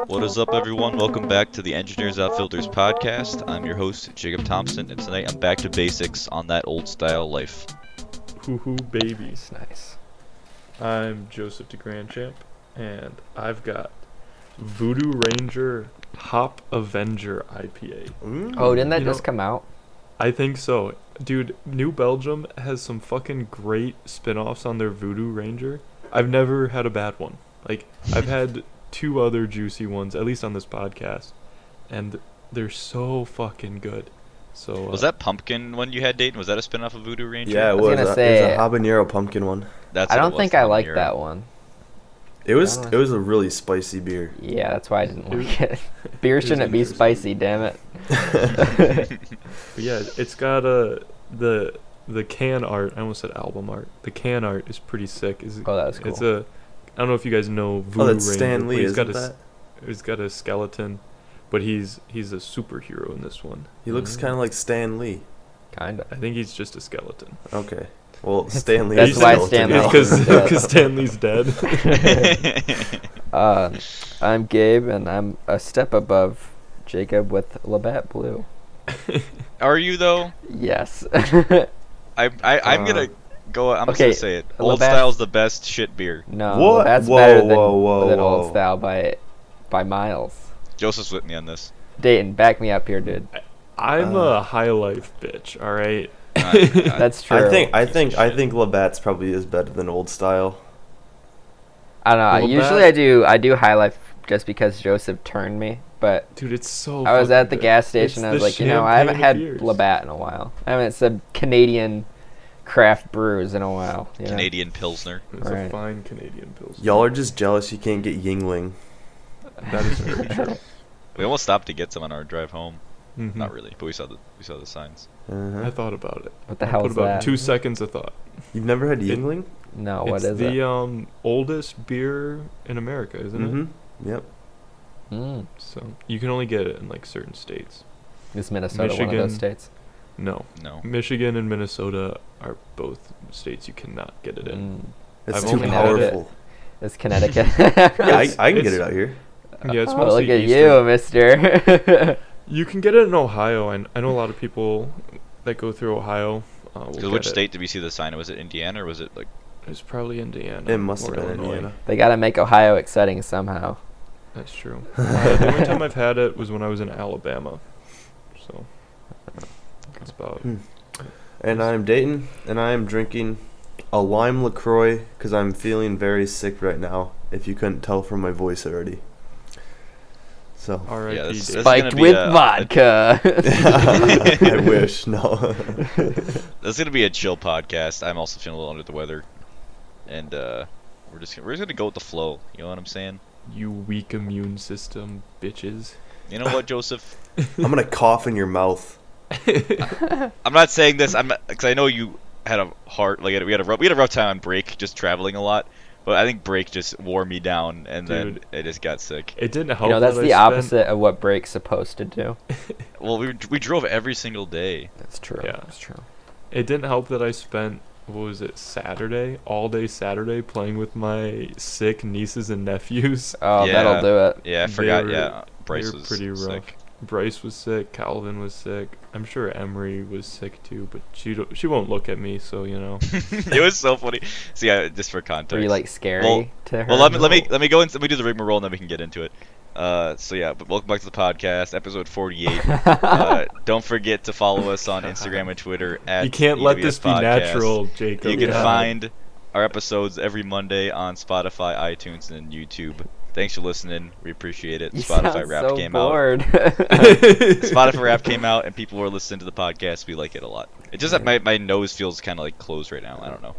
What is up, everyone? Welcome back to the Engineers Outfielders podcast. I'm your host, Jacob Thompson, and tonight I'm back to basics on that old style life. Hoo-hoo babies. Nice. I'm Joseph DeGrandchamp, and I've got Voodoo Ranger Hop Avenger IPA. Oh, didn't that just come out? I think so. Dude, New Belgium has some fucking great spin-offs on their Voodoo Ranger. I've never had a bad one. Like, I've had 2 other juicy ones, at least on this podcast, and they're so fucking good. So Was that pumpkin one you had, Dayton? Was that a spin-off of Voodoo Ranger? Yeah, it was was. gonna It say- was a habanero pumpkin one. That's I what it don't was, think I like habanero. that one. It was. I don't It was a really spicy beer. Yeah, that's why I didn't It like it. Beer was shouldn't be interesting. spicy, damn it. But yeah, it's got the can art. I almost said album art. The can art is pretty sick. Oh, that was cool. It's a. I don't know if you guys know Voodoo Oh, that's Ranger, Stan but Lee, he's got isn't a that? he's got a skeleton, but he's a superhero in this one. He looks kind of like Stan Lee. Kinda. I think he's just a skeleton. Okay. Well, Stan Lee. That's is why skeleton Stan now. Lee- Because Stan Lee's dead. I'm Gabe, and I'm a step above Jacob with Labatt Blue. Are you, though? Yes. I'm gonna go. I'm just okay, gonna say it. Old Labatt- Style's the best shit beer. No, What? that's Whoa, better than, whoa, than whoa. Old Style by miles. Joseph's with me on this. Dayton, back me up here, dude. I'm a high life bitch. All right. That's true. I think Labatt's probably is better than Old Style. I don't know. Labatt- Usually I do High Life just because Joseph turned me, but Dude, it's so. I was fucking at the good. gas station. It's I was the like, I haven't champagne had of beers. Labatt in a while. I haven't said Canadian craft brews in a while. You know? Canadian Pilsner. It's a Right. fine Canadian Pilsner. Y'all are just jealous you can't get Yingling. That is very true. We almost stopped to get some on our drive home. Mhm. Not really, but we saw the signs. Uh-huh. I thought about it. What the I hell put is about that? 2 seconds of thought. You've never had Yingling? No, what it's is the it? Oldest beer in America, isn't Mm-hmm. Yep. Mm. it? So you can only get it in like certain states. Is Minnesota one of those Michigan. states? No, No. Michigan and Minnesota are both states you cannot get it in. Mm. It's I've too only had it. powerful. It's Connecticut. Yeah, I can get it's- it out here. Yeah, it's Oh, mostly look at Eastern. you, mister. You can get it in Ohio, and I know a lot of people that go through Ohio. Will Because get which it. state did we see the sign? Was it Indiana or was it like? It's probably Indiana. It must or have been Illinois. Indiana. They gotta make Ohio exciting somehow. That's true. The only time I've had it was when I was in Alabama. So that's about. And I'm Dayton, and I am drinking a lime LaCroix because I'm feeling very sick right now, if you couldn't tell from my voice already. So, R.I.P. Yeah, that's- Dave. that's- Spiked gonna be with a- vodka. I wish, no. This is gonna be a chill podcast. I'm also feeling a little under the weather, and we're just gonna go with the flow. You know what I'm saying? You weak immune system bitches. You know what, Joseph? I'm going to cough in your mouth. I'm not saying this. Because I know you had a hard we had a rough time on break, just traveling a lot. But I think break just wore me down, and then Dude. I just got sick. It didn't help. You know, that's that the I spent- opposite of what break's supposed to do. Well, we drove every single day. That's true. Yeah. That's true. It didn't help that I spent, what was it, Saturday, all day Saturday, playing with my sick nieces and nephews. Oh, Yeah. that'll do it. Yeah, I They forgot. were- Yeah, Bryce they were was pretty rough. sick. Bryce was sick. Calvin was sick. I'm sure Emery was sick too, but she won't look at me, so you know. It was so funny. So yeah, just for context. Were you like scary Well- to her? Well, let me No. go and let me do the rigmarole, and then we can get into it. So yeah, but welcome back to the podcast, episode 48. Don't forget to follow us on Instagram and Twitter at You can't let EWS this be Podcast. natural, Jacob. You can God. find our episodes every Monday on Spotify, iTunes, and YouTube. Thanks for listening. We appreciate it. You Spotify sound Wrapped so came bored. Spotify Wrapped came out, and people were listening to the podcast. We like it a lot. It's just that my nose feels kind of like closed right now. I don't know.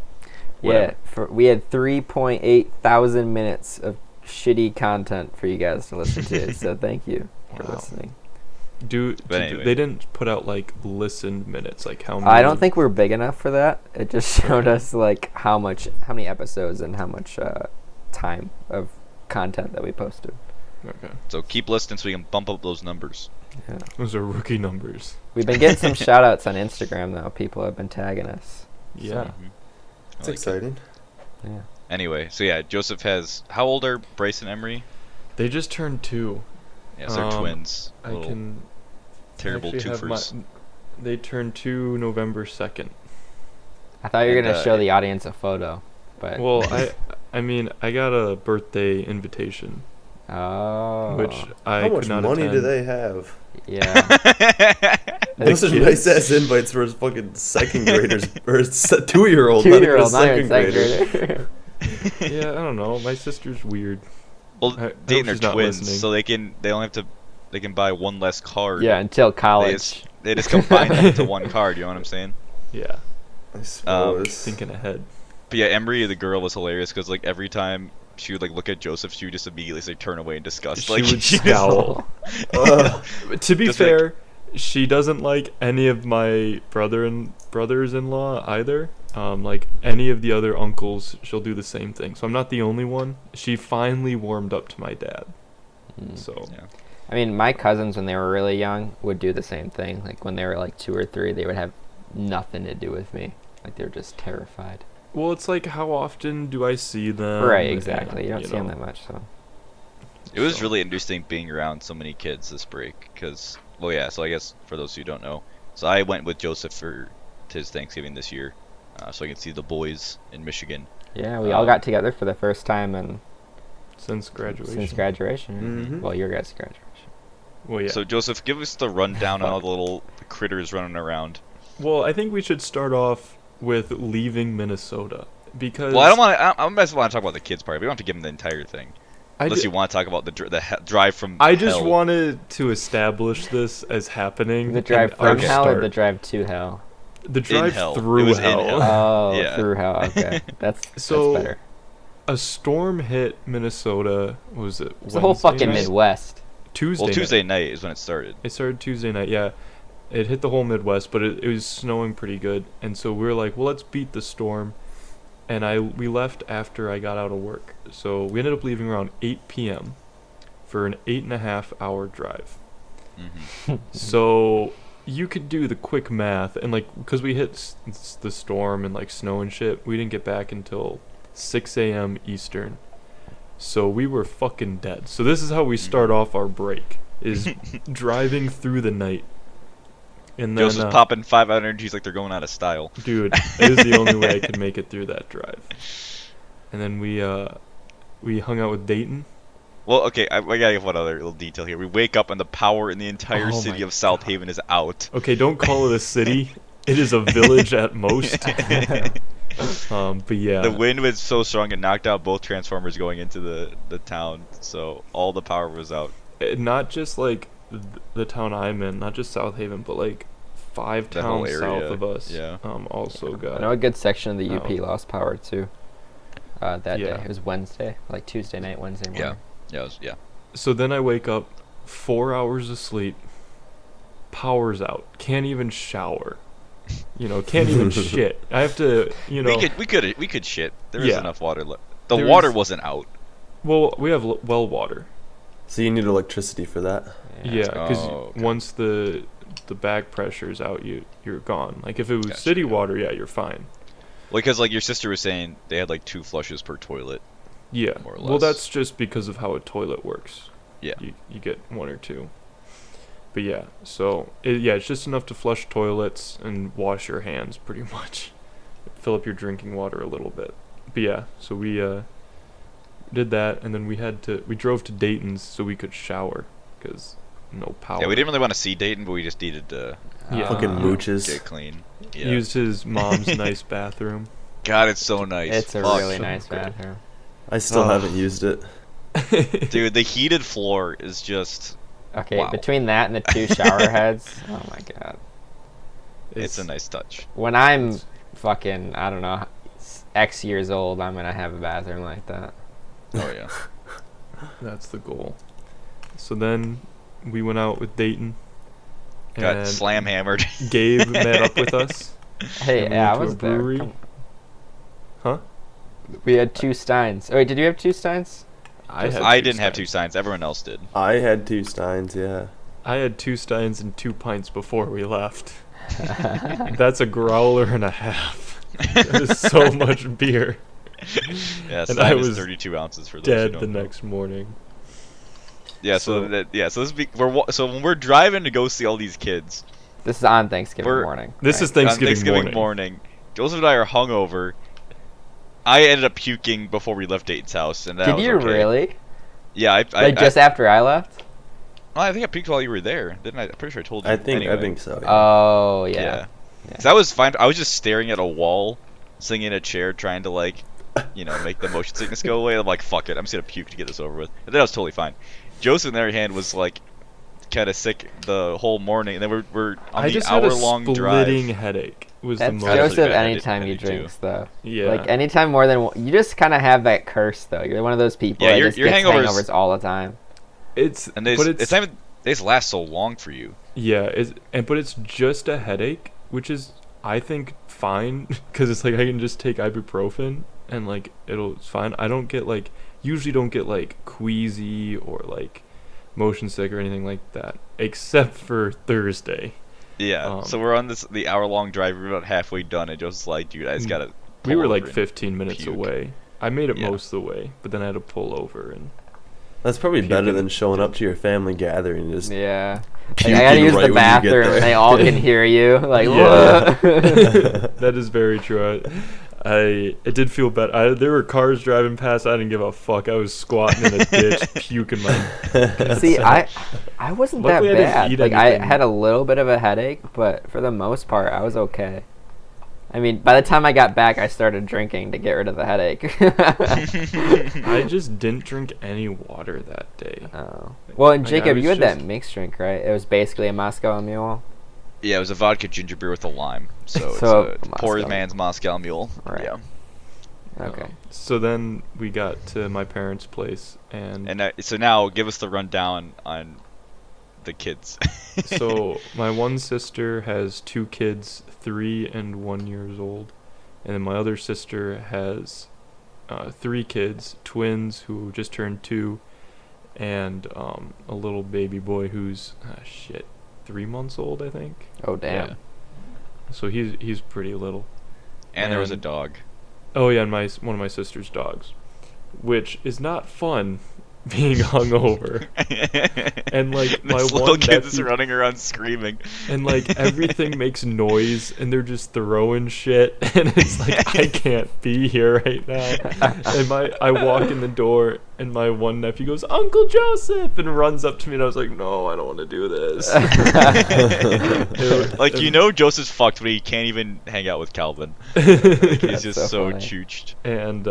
Yeah, we had 3.8 thousand minutes of shitty content for you guys to listen to. So thank you for Wow. listening. But anyway. They didn't put out like listened minutes, like how many? I don't think we're big enough for that. It just showed us like how many episodes and how much time of content that we posted. Okay. So keep listening so we can bump up those numbers. Yeah. Those are rookie numbers. We've been getting some shout outs on Instagram though. People have been tagging us. Yeah. Mhm. I It's like it. exciting. Yeah. Anyway, so yeah, Joseph has. How old are Bryce and Emery? They just turned 2. Yeah, so they're twins. I Little can terrible actually have twofers. They turned 2 November 2nd. I thought you were And, gonna show the audience a photo, but Well, I mean, I got a birthday invitation, oh, which I How could much not money do attend. they have? yeah. Those are kids? nice ass invites for fucking second graders or 2-year-old, not even a 2-year-old, not second even second grader. grader. Yeah, I don't know. My sister's weird. Well, I hope Dayton are she's not twins, listening. so they only have to they can buy one less card. Yeah, until They college. just combine it into one card. You know what I'm saying? Yeah, I suppose. thinking ahead. But yeah, Emery, the girl, was hilarious because like every time she would like look at Joseph, she would just immediately like turn away in disgust. She Like would just- scowl. Ugh. To be Just like- fair, she doesn't like any of my brothers-in-law either. Like any of the other uncles, she'll do the same thing. So I'm not the only one. She finally warmed up to my dad. Mm. So Yeah. I mean, my cousins when they were really young would do the same thing. Like when they were like 2 or 3, they would have nothing to do with me. Like they were just terrified. well, it's like how often do I see them? right, and, exactly. You don't see them know. that much, so. It was So- really interesting being around so many kids this break because, well, yeah. So I guess for those who don't know, so I went with Joseph for his Thanksgiving this year, so I can see the boys in Michigan. Yeah, we all Um, got together for the first time Since graduation. since graduation. Mhm. Well, your guys' graduation. Well, yeah. So Joseph, give us the rundown on all the little critters running around. Well, I think we should start off with leaving Minnesota because Well, I don't want to. I just want to talk about the kids part. We don't have to give them the entire thing, I unless ju- you want to talk about the drive from. I just hell. wanted to establish this as happening. The drive and our from hell or start. the drive to hell? The drive hell. It through was in hell. hell. Oh, Yeah. through hell. Okay, that's So- that's better. A storm hit Minnesota. What was it? It's the whole Wednesday fucking night? Midwest. Tuesday. Well, night. Tuesday night is when it started. It started Tuesday night. Yeah, it hit the whole Midwest, but it was snowing pretty good, and so we were like, well, let's beat the storm. And we left after I got out of work, so we ended up leaving around 8 p.m. for an 8.5-hour drive. Hmm. So you could do the quick math, and like, because we hit the storm and like snow and shit, we didn't get back until 6 a.m. Eastern. So we were fucking dead. So this is how we start off our break: is driving through the night. And then, Joseph's popping 5 energies like they're going out of style. dude, it was the only way I could make it through that drive. And then we hung out with Dayton. Well, okay, I gotta give one other little detail here. We wake up and the power in the entire Oh city my of South Haven is out. Okay, don't call it a city. It is a village at most. But yeah. The wind was so strong it knocked out both transformers going into the town, so all the power was out. Not just like the town I'm in, not just South Haven, but like 5 The whole towns area, south of us. yeah. Also I got. know a good section of the UP Oh. lost power too. That Yeah. day. It was Wednesday, like Tuesday night, Wednesday morning. Yeah. So then I wake up, 4 hours of sleep, power's out, can't even shower, can't even shit. I have to, We could shit. There was Yeah. enough water left. The There water was- wasn't out. Well, we have well water. So you need electricity for that. Yeah, because Oh, okay. once the back pressure's out, you're gone. Like if it was Gotcha, city yeah. water, yeah, you're fine. Well, because like your sister was saying, they had like 2 flushes per toilet. Yeah. More or Well, less. that's just because of how a toilet works. Yeah. You get 1 or 2. But yeah, so it's just enough to flush toilets and wash your hands pretty much. Fill up your drinking water a little bit. But yeah, so we did that, and then we drove to Dayton's so we could shower because no power. Yeah, we didn't really want to see Dayton, but we just needed to Yeah. Fucking Uh, mooches. get clean. Yeah. Used his mom's nice bathroom. God, it's so nice. It's a Fuck. really so nice good. bathroom. I still Oh. haven't used it. Dude, the heated floor is just. Okay, Wow. between that and the 2 shower heads, oh my god. It's a nice touch. When I'm fucking, I don't know, X years old, I'm gonna have a bathroom like that. Oh yeah. That's the goal. So then we went out with Dayton. Got and slam hammered. Gabe met up with us. Hey, And we yeah, I went to a was there. brewery. Come- Huh? We had 2 Steins. Oh, wait, did you have 2 Steins? I I didn't have 2 signs. Everyone else did. I had 2 steins, yeah. I had 2 steins and 2 pints before we left. That's a growler and a half. That is so much beer. Yeah, And I Stein is was 32 ounces for those who Dead don't the know. next morning. So so when we're driving to go see all these kids, This is on Thanksgiving We're- morning. This right? is Thanksgiving, on Thanksgiving morning. morning, Joseph and I are hungover. I ended up puking before we left Dayton's house, and that Did was you okay. really? Yeah, Like just after I left? I think I puked while you were there, didn't I? I'm pretty sure I told you. I think Anyway. so. Yeah. Oh Yeah. yeah. 'Cause I was fine. I was just staring at a wall, sitting in a chair, trying to like, make the motion sickness go away. I'm like, fuck it, I'm just gonna puke to get this over with. And then I was totally fine. Joseph, on the other hand, was like, kind of sick the whole morning, and then we're on I the just had a hour-long splitting drive. headache. Was That's the most. really Joseph bad. anytime I he did too. drinks though. Yeah. Like anytime more than you just kind of have that curse though. You're one of those people Yeah, that your just gets hangovers- hangovers all the time. It's And but it's not even, they just last so long for you. Yeah, but it's just a headache, which is I think fine because it's like I can just take ibuprofen and like it's fine. I don't get usually don't get like queasy or like motion sick or anything like that, except for Thursday. Yeah. So we're on the hour-long drive. We're about halfway done, and Joseph's like, dude, I just gotta. We pull were over like and 15 minutes puke. away. I made it Yeah. most of the way, but then I had to pull over and That's probably better Puking. than showing up to your family gathering and just Yeah. Like, puking I gotta use right the when you get bathroom there. and they all can hear you. Like, Yeah. "Whoa." that is very true. It did feel bad. There were cars driving past. I didn't give a fuck. I was squatting in a ditch, puking my. See, I wasn't Luckily, I that didn't bad. eat Like I anything. had a little bit of a headache, but for the most part, I was okay. I mean, by the time I got back, I started drinking to get rid of the headache. I just didn't drink any water that day. Oh. Well, and Like, I Jacob, was you had that just- mixed drink, right? It was basically a Moscow Mule. Yeah, it was a vodka ginger beer with a lime. So it's So, a poor Moscow. man's Moscow Mule. Right. Yeah. Okay. So then we got to my parents' place, and And so now, give us the rundown on the kids. so my one sister has 2 kids, 3 and 1 years old, and then my other sister has 3 kids, twins who just turned 2, and a little baby boy who's 3 months old, I think. Oh damn. Yeah. So he's pretty little. And there was a And- dog. Oh yeah, and one of my sister's dogs, which is not fun being hungover. And, like, my this little one kid's just nephew- running around screaming. And like everything makes noise, and they're just throwing shit, and it's like I can't be here right now. And I walk in the door, and my one nephew goes, "Uncle Joseph," and runs up to me, and I was like, "No, I don't want to do this." Like, Joseph's fucked, but he can't even hang out with Calvin. Like, he's That's just so so funny. chooched. And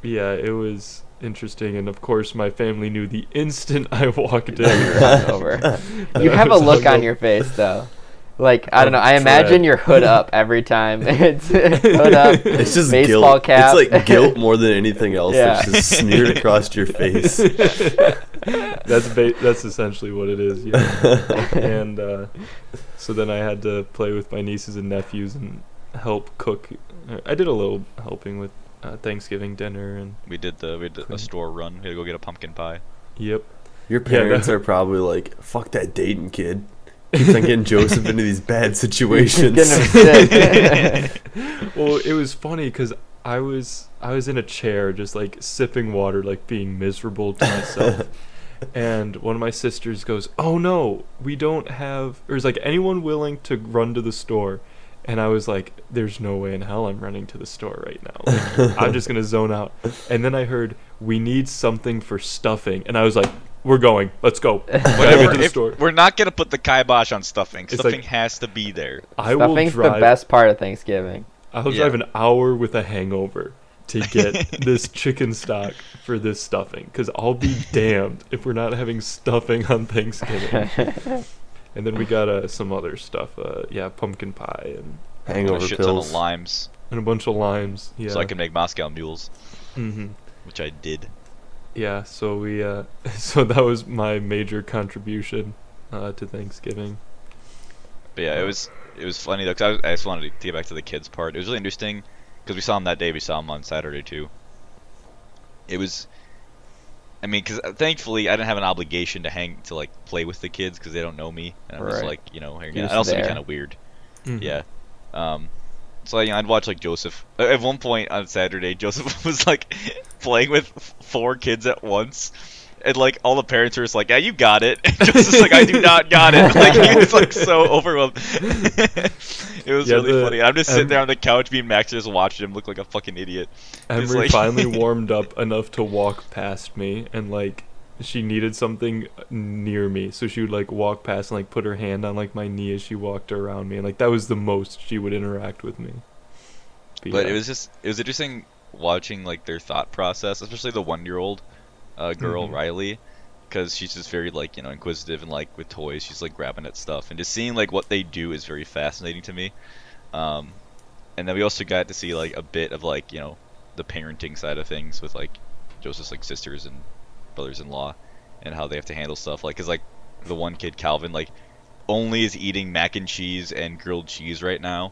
yeah, it was interesting, and of course my family knew the instant I walked in. Hungover. You I have a was look on hungover. your face though. Like I don't know. I Of imagine dread. your hood up every time. It's hood up. It's just baseball guilt. cap. It's like guilt more than anything else Yeah. that's just smeared across your face. That's essentially what it is. Yeah. And so then I had to play with my nieces and nephews and help cook. I did a little helping with Thanksgiving dinner, and We did a store run. We had to go get a pumpkin pie. yep. Your Yeah, parents that- are probably like, "Fuck that Dayton kid." Keeps on getting Joseph into these bad situations. Getting him sick. Well, it was funny because I was in a chair just like sipping water, like being miserable to myself. And one of my sisters goes, "Oh no, we don't have," or is like, "Anyone willing to run to the store?" And I was like, "There's no way in hell I'm running to the store right now. Like, I'm just gonna zone out." And then I heard, "We need something for stuffing," and I was like, "We're going. Let's go." When I went to the store, We're not gonna put the kibosh on stuffing. It's Stuffing like- has to be there. I will Stuffing's the drive. best part of Thanksgiving. I'll Yeah. drive an hour with a hangover to get this chicken stock for this stuffing, because I'll be damned if we're not having stuffing on Thanksgiving. And then we got some other stuff. Pumpkin pie and Hangover a shit ton of pills. limes, a bunch of limes. Yeah. so I can make Moscow mules, hmm which I did. Yeah. So we. So that was my major contribution to Thanksgiving. But yeah, it was funny though, 'cause I just wanted to get back to the kids part. It was really interesting because we saw him that day. We saw him on Saturday too. It was I mean, because thankfully I didn't have an obligation to like play with the kids because they don't know me, and I'm just Right. like, you know, hanging You're out. just And also be there. kind of weird. Mhm. Yeah. So I'd watch like Joseph. At one point on Saturday, Joseph was like playing with four kids at once, and like all the parents were just like, "Yeah, you got it." And Joseph's like, "I do not got it." Like he was like so overwhelmed. It was Yeah, really the funny. I'm just sitting em- there on the couch, being Max, just watching him look like a fucking idiot. Just Emery like finally warmed up enough to walk past me, and like she needed something near me, so she would like walk past and like put her hand on like my knee as she walked around me, and like that was the most she would interact with me. But Yeah. it was interesting watching like their thought process, especially the 1-year-old girl Mhm. Riley, because she's just very like inquisitive and like with toys, she's like grabbing at stuff and just seeing like what they do is very fascinating to me. Um, and then we also got to see like a bit of like the parenting side of things with like Joseph's like sisters and brothers-in-law and how they have to handle stuff like because like the one kid Calvin like only is eating mac and cheese and grilled cheese right now.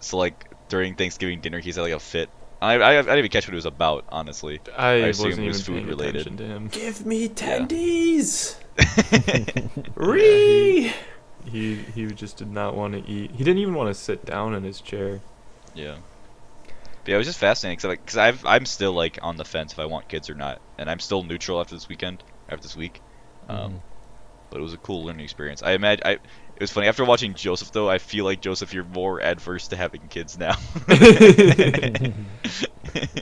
So like during Thanksgiving dinner, he's had like a fit. I didn't even catch what it was about, honestly. I I assumed wasn't it was even food paying related. attention to him. Give me Yeah. tendies. Yeah, Ree. he just did not want to eat. He didn't even want to sit down in his chair. Yeah. But yeah, it was just fascinating because I'm still like on the fence if I want kids or not, and I'm still neutral after this week. Um, Mhm. but it was a cool learning experience. It was funny after watching Joseph though. I feel like Joseph, you're more adverse to having kids now.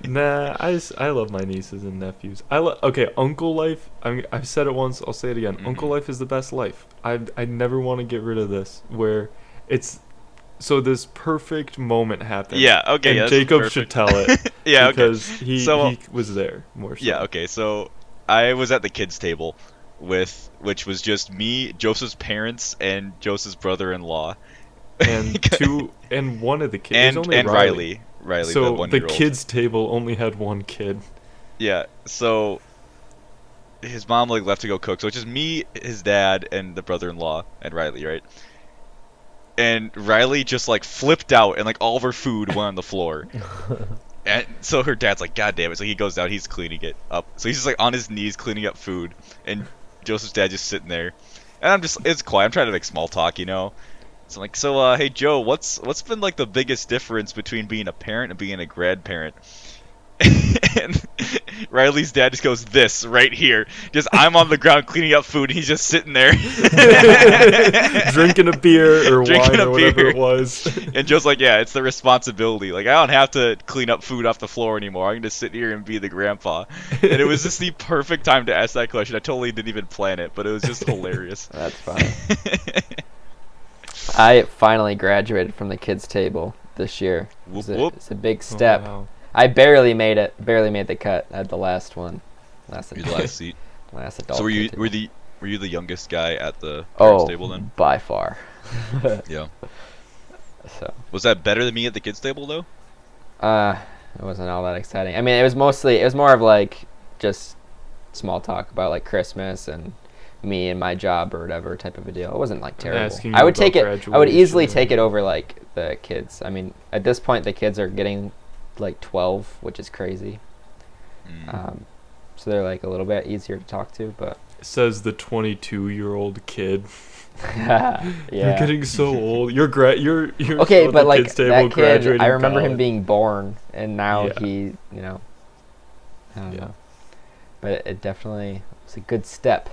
Nah, I love my nieces and nephews. Okay, uncle life. I've said it once. I'll say it again. Uncle Mhm. life is the best life. I never want to get rid of this. Where it's so this perfect moment happened. Yeah. Okay. And Yeah, that's Jacob perfect. should tell it. Yeah. Okay. Because So he was there more so. yeah. Okay. So I was at the kids table which was just me, Joseph's parents, and Joseph's brother-in-law, And one of the kids. There's only and Riley. Riley, the So the 1-year-old. kids table only had one kid. Yeah. So his mom like left to go cook, so it's just me, his dad, and the brother-in-law and Riley, right? And Riley just like flipped out, and like all of her food went on the floor. And so her dad's like, God damn it! So he goes down, he's cleaning it up. So he's just like on his knees cleaning up food, and Joseph's dad just sitting there. And it's quiet. I'm trying to make small talk, So I'm like, hey Joe, what's been like the biggest difference between being a parent and being a grandparent? And Riley's dad just goes, this right here. Just I'm on the ground cleaning up food, and he's just sitting there Drinking a beer or Drinking wine a or whatever beer. it was. And Joe's like, yeah, it's the responsibility. Like, I don't have to clean up food off the floor anymore. I can just sit here and be the grandpa. And it was just the perfect time to ask that question. I totally didn't even plan it, but it was just hilarious. That's funny. I finally graduated from the kids' table this year. Whoop, whoop. It's a big step. Oh, wow. I barely made it. Barely made the cut at the last one. You're the last seat. last adult. So were you kid were table. the youngest guy at the parents' Oh, table then? by far. Yeah. So, Was that better than me at the kids' table though? it wasn't all that exciting. I mean, it was more of like just small talk about like Christmas and me and my job or whatever type of a deal. It wasn't like terrible. Asking I you would take about it. I would easily graduation. take it over like the kids. I mean, at this point, the kids are getting like 12, which is crazy. Mm. So they're like a little bit easier to talk to, but Says the 22-year-old kid. yeah. You're getting so old. You're Okay, at but the like kids' table that kid, graduating I remember him college. being born, and now Yeah. he, I don't Yeah. know. But it definitely was a good step,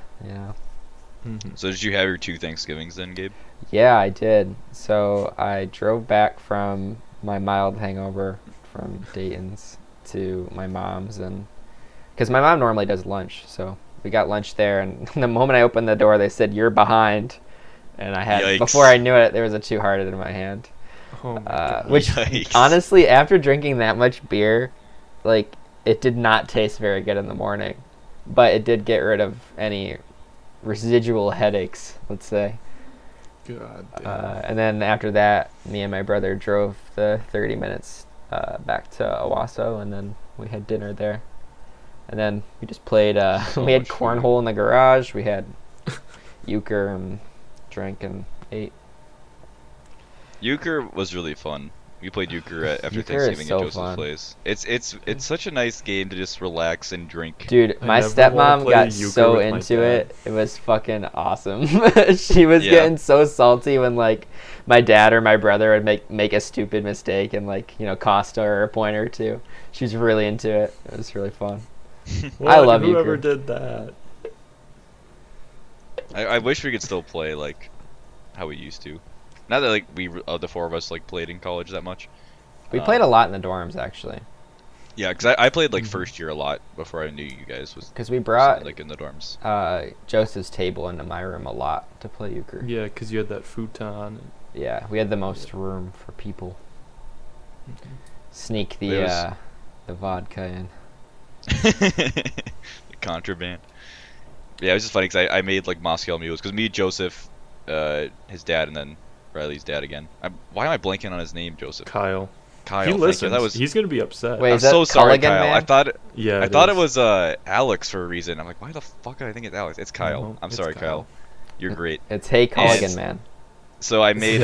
Mhm. So did you have your 2 Thanksgivings then, Gabe? Yeah, I did. So I drove back from my mild hangover from Dayton's to my mom's, and because my mom normally does lunch, so we got lunch there, and the moment I opened the door, they said, "You're behind," and I had, Yikes. before I knew it, there was a Two-Hearted in my hand. Oh my God. Which Yikes. honestly, after drinking that much beer, like it did not taste very good in the morning, but it did get rid of any residual headaches, let's say. God damn. And then after that, me and my brother drove the 30 minutes back to Owasso, and then we had dinner there. And then we just played. So we had much food. cornhole in the garage. We had euchre and drank and ate. Euchre was really fun. We played euchre after Euchre is Thanksgiving so at Joseph's fun. place. It's such a nice game to just relax and drink. Dude, I my never wanna stepmom play got euchre so with my into dad. it. It was fucking awesome. She was Yeah. getting so salty when like my dad or my brother would make a stupid mistake and like, cost her a point or two. She was really into it. It was really fun. I love whoever euchre. did that. I wish we could still play like how we used to. Not that like the four of us like played in college that much. We played a lot in the dorms actually, Yeah, because I played like Mhm. first year a lot before I knew you guys was because we brought like in the dorms. Joseph's table into my room a lot to play euchre. Yeah, because you had that futon. Yeah, we had the most room for people. Sneak the There was- the vodka in. The contraband. Yeah, it was just funny because I made like Moscow mules because me, Joseph, his dad, and then Riley's dad again. Why am I blanking on his name, Joseph? Kyle. Kyle. He thank you. listens. That was. He's gonna be upset. Wait, I'm is that so sorry, Culligan Kyle. Man? I thought Yeah. I thought it was Alex for a reason. I'm like, why the fuck did I think it's Alex? It's Kyle. No, I'm it's sorry, Kyle. Kyle. You're great. It's Hey Culligan And- Man. So I made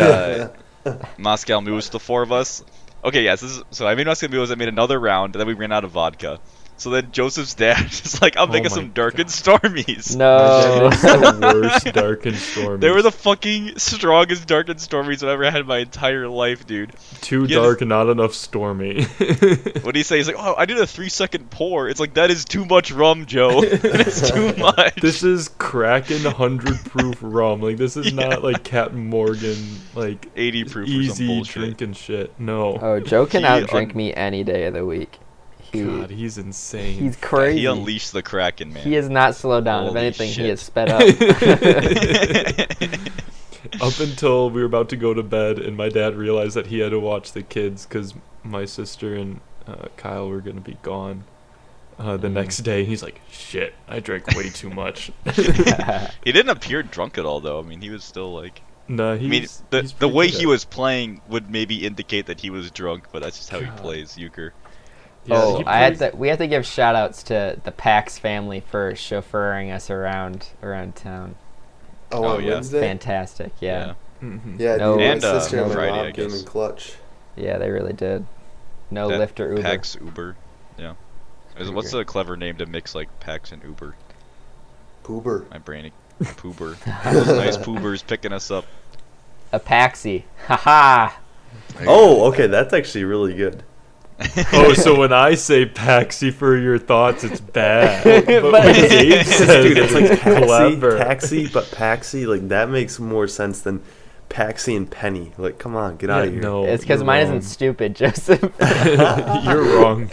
Moscow mules, the four of us. Okay, yes. So I made Moscow mules. I made another round, and then we ran out of vodka. So then Joseph's dad is like, "I'm Oh making my some dark and God. stormies." My No. dad makes the worst dark and stormy. They were the fucking strongest dark and stormies I've ever had in my entire life, dude. too Yeah, dark and not enough stormy. What do you say? He's like, "Oh, I did a 3-second pour." It's like that is too much rum, Joe. It's too much. This is Kraken 100 proof rum. Like this is Yeah. not like Captain Morgan like 80 proof or some easy bullshit. drinking shit. No. Oh, Joe can He outdrink me any day of the week. God, he's insane. He's Yeah, crazy. he unleashed the Kraken, man. He has not slowed down. If Holy anything, he shit. has sped up. Up until we were about to go to bed, and my dad realized that he had to watch the kids because my sister and Kyle were gonna be gone the next day. He's like, "Shit, I drank way too much." He didn't appear drunk at all, though. I mean, he was still like. No, I mean, he's the pretty way good he at- was playing would maybe indicate that he was drunk, but that's just how he God. plays euchre. Yeah, Oh, he we plays- have to give shout outs to the Pax family for chauffeuring us around town. Oh, Oh, on yeah. Wednesday? Fantastic, yeah. Mhm. Yeah, No- dude, And, my sister and my Friday, I mom came guess. in clutch. Yeah, they really did. No That Lyft or Uber. Pax Uber. Yeah. pretty What's great. a clever name to mix like Pax and Uber? Poober. My brain. Poober. Those nice poobers picking us up. A Paxi. Haha. Oh, okay, that's actually really good. Oh, so when I say Paxi for your thoughts, it's bad. But But- when Dave says Dude, it's like clever. taxi, but Paxi, like that makes more sense than Paxi and Penny. Like, come on, get out of Yeah, here. no, It's because you're mine wrong. isn't stupid, Joseph. You're wrong.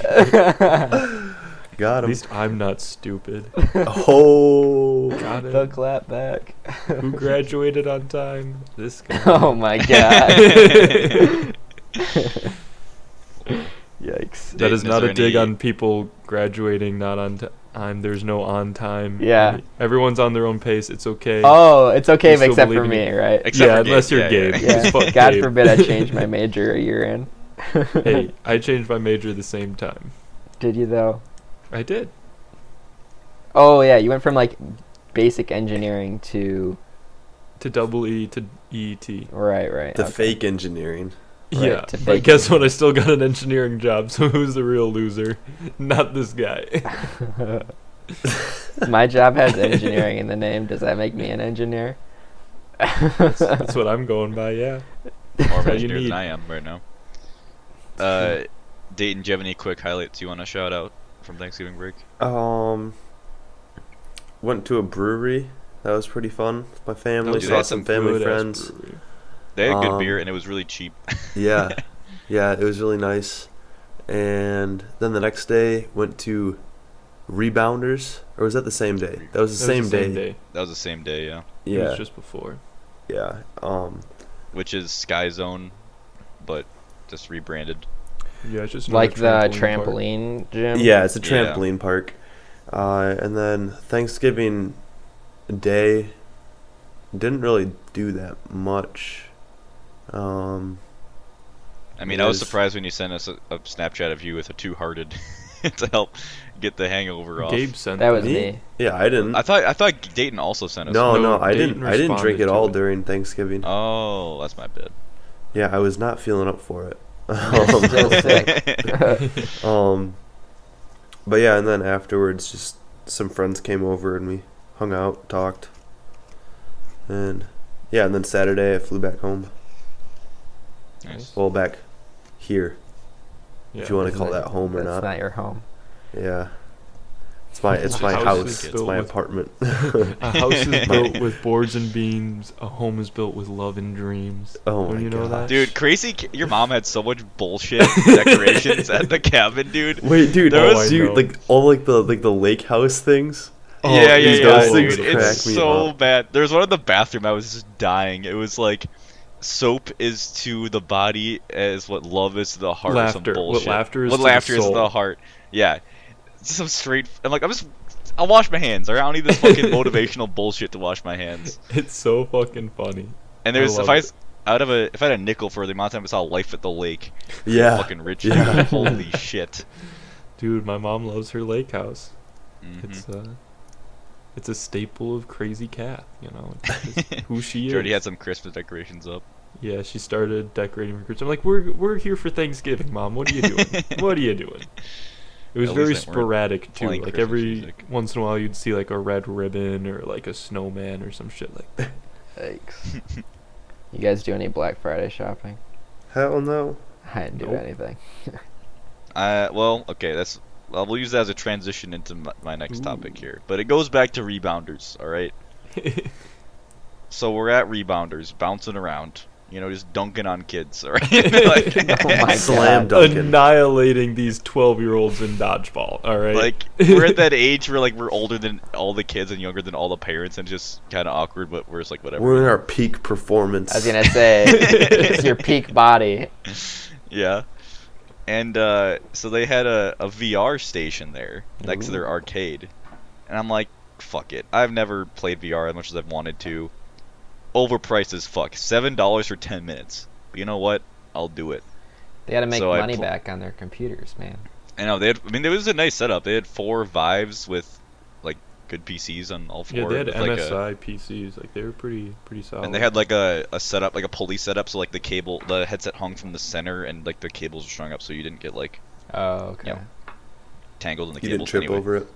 Got At him. least I'm not stupid. Oh, Got They'll it. clap back. Who graduated on time? This guy. Oh my god. Yikes. That is Dayton, not there a dig any- on people graduating not on time. There's no on time. Yeah. Everyone's on their own pace. It's okay. Oh, it's okay You still except for believe in me, me. right? Except yeah, for unless Gabe. you're Yeah, Gabe. yeah. Yeah. Fuck God Gabe. forbid I changed my major a year in. Hey, I changed my major at the same time. Did you though? I did. Oh yeah, you went from like basic engineering to To double E to EET. right. the okay. fake engineering. Right, Yeah, to but fake guess what? I still got an engineering job, so who's the real loser? Not this guy. My job has engineering in the name. Does that make me an engineer? That's what I'm going by, yeah. More of How an you engineer than need. I am right now. Dayton, do you have any quick highlights you want to shout out from Thanksgiving break? Went to a brewery. That was pretty fun with my family. Dude, Saw that's some some family Good-ass friends. brewery. They had good Um, beer and it was really cheap. Yeah, yeah, it was really nice. And then the next day went to Rebounders, or was that the same day? That was the That same was day. That was the same day, yeah. It Yeah, was just before. yeah. Which is Sky Zone, but just rebranded. Yeah, it's just Like another the park. trampoline gym. Yeah, it's a Yeah. trampoline park. And then Thanksgiving Day didn't really do that much. I mean, I was Yes. surprised when you sent us a Snapchat of you with a two-hearted to help get the hangover off. Gabe sent That was Me? me. Yeah, I didn't. I thought Dayton also sent us. No, one. No, no, I Dayton didn't. I didn't drink responded at to all it. during Thanksgiving. Oh, that's my bad. Yeah, I was not feeling up for it. Still Um, sick. but yeah, and then afterwards, just some friends came over and we hung out, talked, and yeah, and then Saturday I flew back home. Nice. Well, back here, Yeah. if you want to Isn't call it- that home or That's not. not your home. Yeah, it's my House house. is It's built my with- apartment. A house is built with boards and beams. A home is built with love and dreams. Oh Don't my you know that? gosh. Dude, crazy! Your mom had so much bullshit decorations at the cabin, dude. Wait, dude, There was- dude, I know. like all the lake house things. Oh, yeah, these yeah, guys yeah, things dude. crack It's me so up. bad. There's one in the bathroom. I was just dying. It was like, soap is to the body as what love is to the heart. Or Laughter. some What bullshit. laughter is What to the laughter is to soul. the heart. Yeah. Just some straight. I'm like, I'll wash my hands. Alright, I don't need this fucking motivational bullshit to wash my hands. It's so fucking funny. And there's love if I it. s- out of a if I had a nickel for the amount of time I saw Life at the Lake, Yeah. fucking rich Yeah. dude. Holy shit. Dude, my mom loves her lake house. Mhm. It's a staple of Crazy Cat, you know. It's just who she is. She already had some Christmas decorations up. Yeah, she started decorating for Christmas. I'm like, we're here for Thanksgiving, Mom. What are you doing? What are you doing? It was At very least they weren't sporadic too. playing Like Christmas every music. once in a while, you'd see like a red ribbon or like a snowman or some shit like that. Thanks. You guys do any Black Friday shopping? Hell no. I didn't do Nope. anything. Well, okay, well, we'll use that as a transition into my next topic Ooh. here. But it goes back to rebounders, alright? So we're at rebounders, bouncing around, just dunking on kids, alright? Oh my Slam God. dunking. Annihilating these 12-year-olds in dodgeball. All right. Like, we're at that age where, like, we're older than all the kids and younger than all the parents, and it's just kind of awkward, but we're just like, whatever. We're in our peak performance. I was gonna say it's your peak body. Yeah. And so they had a VR station there next to their arcade. And I'm like, fuck it. I've never played VR as much as I've wanted to. Overpriced as fuck. $7 for 10 minutes. But you know what? I'll do it. They got to make So I money pl- back on their computers, man. I know, it was a nice setup. They had 4 Vives with, like, good PCs on all 4. Yeah, they had with, like, MSI PCs. Like they were pretty solid. and they had, like, a setup, like a pulley setup, so, like, the headset hung from the center, and, like, the cables were strung up so you didn't get, like, Oh, okay. Yeah. tangled in the you cables didn't trip anyway. over it.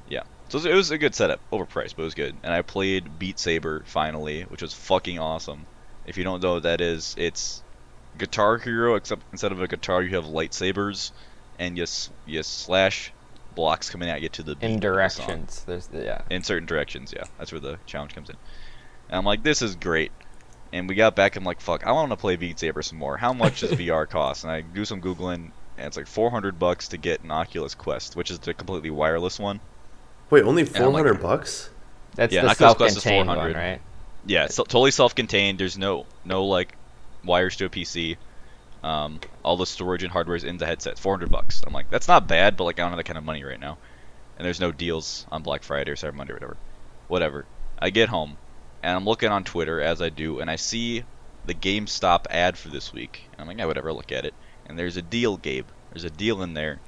Yeah. So it was a good setup, overpriced, but it was good. And I played Beat Saber finally, which was fucking awesome. If you don't know what that is, it's Guitar Hero, except instead of a guitar, you have lightsabers, and you slash blocks coming at you to the beat In of the song. directions, yeah. In certain directions, yeah. That's where the challenge comes in. And I'm like, this is great. And we got back, I'm like, fuck, I want to play Beat Saber some more. How much does VR cost? And I do some Googling, and it's like $400 to get an Oculus Quest, which is the completely wireless one. Wait, only I'm like- $400? That's Yeah, the Oculus Quest is self-contained one, 400. right? Yeah, it's totally self-contained. There's no like wires to a PC. All the storage and hardware is in the headset. $400. I'm like, that's not bad, but like I don't have that kind of money right now. And there's no deals on Black Friday or Cyber Monday or whatever. I get home and I'm looking on Twitter as I do, and I see the GameStop ad for this week. And I'm like, yeah, whatever. Look at it, and there's a deal, Gabe. There's a deal in there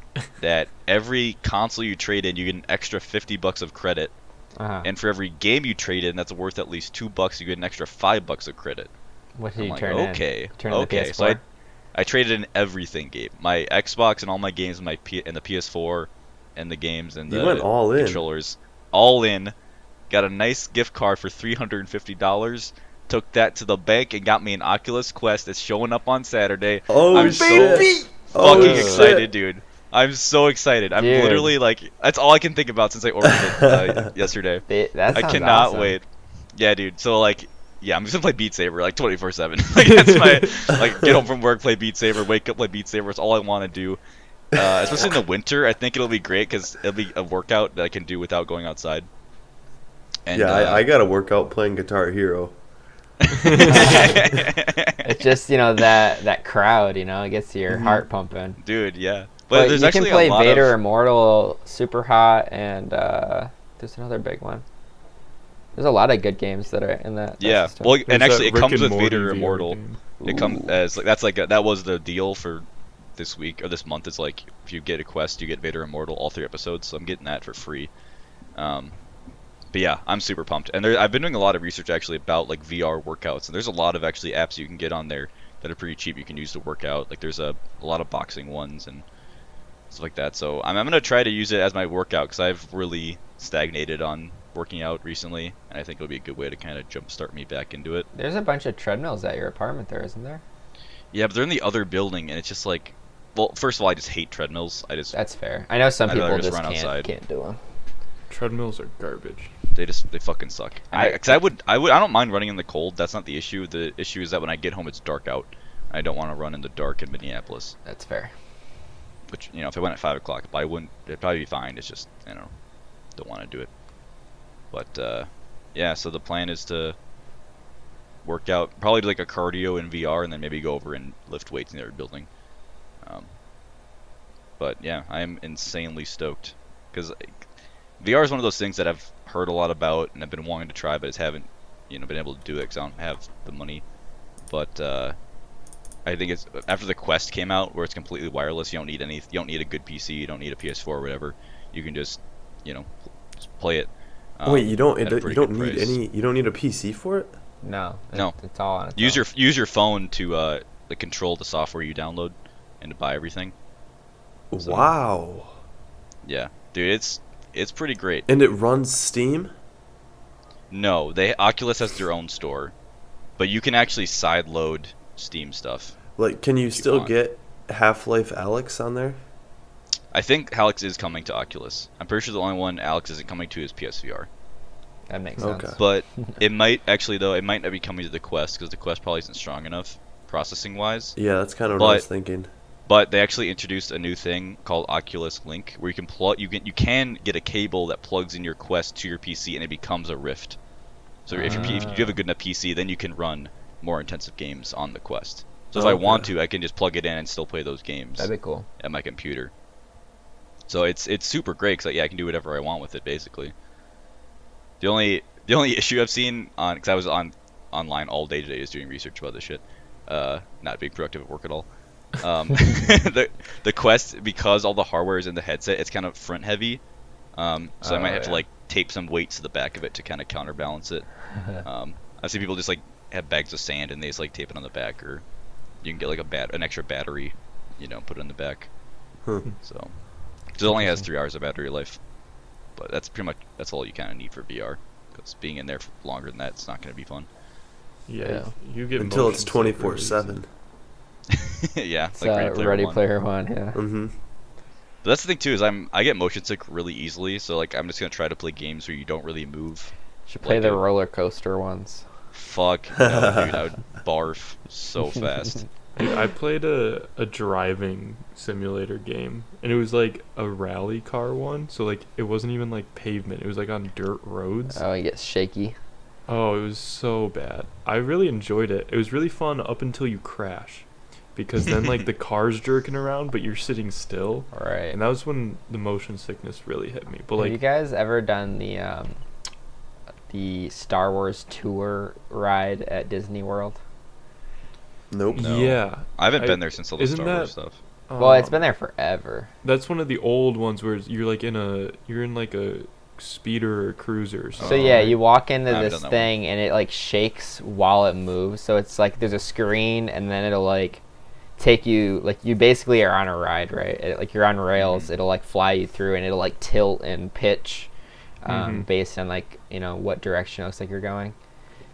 that every console you trade in, you get an extra $50 of credit. Uh-huh. And for every game you trade in that's worth at least $2, you get an extra $5 of credit. What did I'm you like, turn in? okay, Turn in the okay. So PS4? I traded in everything, Gabe. My Xbox and all my games, and the PS4, and the games and You the went all in. controllers, all in. Got a nice gift card for $350. Took that to the bank and got me an Oculus Quest. It's showing up on Saturday. Oh, I'm shit. so fucking shit. excited, dude. I'm so excited. I'm Dude. literally like, that's all I can think about since I ordered it yesterday. That I sounds cannot awesome. wait. Yeah, dude. So like, yeah, I'm just gonna play Beat Saber like 24/7. Like that's my like get home from work, play Beat Saber, wake up, play Beat Saber. It's all I want to do. Especially in the winter, I think it'll be great because it'll be a workout that I can do without going outside. And, Yeah, I got to work out playing Guitar Hero. It's just that crowd, it gets your heart pumping. dude, yeah. But But there's you actually can play a lot Vader of Immortal, Super Hot, and there's another big one. There's a lot of good games that are in that. yeah. system. Well, There's and that actually, it Rick comes and with Morty Vader VR Immortal. game. It comes as like that was the deal for this week or this month. It's like if you get a quest, you get Vader Immortal, all 3 episodes. So I'm getting that for free. But yeah, I'm super pumped. And I've been doing a lot of research actually about like VR workouts, and there's a lot of actually apps you can get on there that are pretty cheap you can use to work out. Like there's a lot of boxing ones and stuff like that. So I'm gonna try to use it as my workout because I've really stagnated on working out recently, and I think it'll be a good way to kind of jumpstart me back into it. There's a bunch of treadmills at your apartment there, isn't there? Yeah, but they're in the other building, and it's just like, well, first of all, I just hate treadmills. That's fair. I know some I'd people rather just run outside. can't do them. Treadmills are garbage. They fucking suck. Because I don't mind running in the cold. That's not the issue. The issue is that when I get home, it's dark out. I don't want to run in the dark in Minneapolis. That's fair. Which, you know, if I went at 5 o'clock, it'd probably be fine. It's just, you know, don't want to do it. But, yeah, so the plan is to work out, probably do like a cardio in VR, and then maybe go over and lift weights in the other building. But, yeah, I am insanely stoked. Because VR is one of those things that I've heard a lot about, and I've been wanting to try, but just haven't, you know, been able to do it because I don't have the money. But, I think it's after the Quest came out, where it's completely wireless. You don't need a good PC. You don't need a PS4 or whatever. You can just, you know, just play it. Wait, you don't at a pretty good price. you don't need a PC for it? No. No. It's all on its Use your phone to like control the software you download and to buy everything. So, Wow. Yeah, dude, it's pretty great. And it runs Steam? No, Oculus has their own store, but you can actually sideload Steam stuff. Like, can you if still want. get Half-Life Alyx on there? I think Alex is coming to Oculus. I'm pretty sure the only one Alex isn't coming to is PSVR. That makes Okay. sense. But it might actually, though, it might not be coming to the Quest because the Quest probably isn't strong enough processing wise. Yeah, that's kind of what I was thinking. But they actually introduced a new thing called Oculus Link, where you can you can get a cable that plugs in your Quest to your PC, and it becomes a Rift. So if you have a good enough PC, then you can run more intensive games on the Quest. So if I want to, I can just plug it in and still play those games. That'd be cool. At my computer. So it's super great because I can do whatever I want with it basically. The only issue I've seen because I was online all day today just doing research about this shit, not being productive at work at all. The Quest, because all the hardware is in the headset, it's kind of front heavy. So I might have to like tape some weights to the back of it to kind of counterbalance it. I see people just like have bags of sand and they just like tape it on the back, or you can get like an extra battery, you know, put it in the back. So it only has 3 hours of battery life, but that's all you kind of need for VR. Because being in there for longer than that, it's not going to be fun. Yeah, you get until it's motion sick 24/7. Yeah, It's like Ready Player One, yeah. Mm-hmm. But that's the thing too, is I get motion sick really easily, so like I'm just gonna try to play games where you don't really move. Should play the roller coaster ones. Fuck no, dude, I would barf so fast. Dude, I played a driving simulator game, and it was like a rally car one, so like it wasn't even like pavement, it was like on dirt roads. Oh, it gets shaky. Oh, it was so bad. I really enjoyed it. It was really fun up until you crash, because then like the car's jerking around, but you're sitting still. Right. And that was when the motion sickness really hit me. But Have like, you guys ever done the Star Wars tour ride at Disney World? Nope. No. yeah, I haven't been there since all the isn't Star Wars that- stuff. Well, it's been there forever. That's one of the old ones where you're like you're in like a speeder or cruiser or So something. yeah, you walk into I haven't this done that thing and it like shakes while it moves. So it's like there's a screen and then it'll like take you, like you basically are on a ride, right? Like you're on rails. It'll like fly you through and it'll like tilt and pitch based on like, you know, what direction it looks like you're going.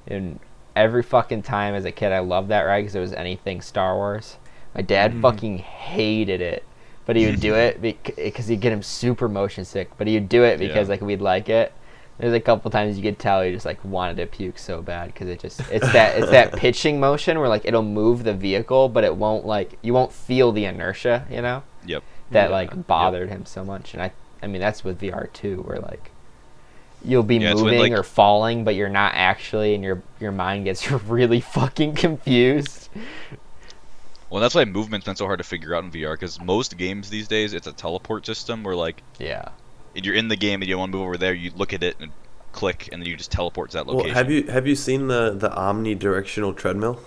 And every fucking time as a kid, I loved that ride because it was anything Star Wars. My dad fucking hated it, but he would do it because he'd get him super motion sick. But he would do it because like we'd like it. There's a couple times you could tell he just like wanted to puke so bad because it's that pitching motion where like it'll move the vehicle, but it won't like you won't feel the inertia, you know. Yep. That like bothered him so much, and I mean that's with VR too, where like you'll be moving or falling, but you're not actually, and your mind gets really fucking confused. Well, that's why movement's been so hard to figure out in VR, because most games these days, it's a teleport system where, like, you're in the game and you want to move over there, you look at it and click, and then you just teleport to that location. Well, have you seen the omnidirectional treadmill?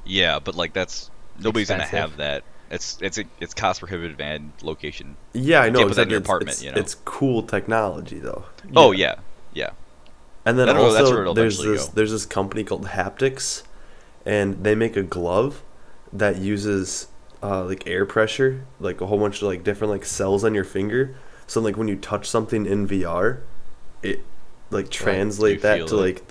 Yeah, but, like, nobody's going to expensive. have that. It's cost prohibitive and location. Yeah, I know. You can't put that in your It's- apartment, it's, you know? It's cool technology, though. Oh, yeah. And then That's where also, it'll there's eventually go. this company called Haptics, and they make a glove that uses like air pressure, like a whole bunch of like different like cells on your finger. So like when you touch something in VR, it like translate that feel to it?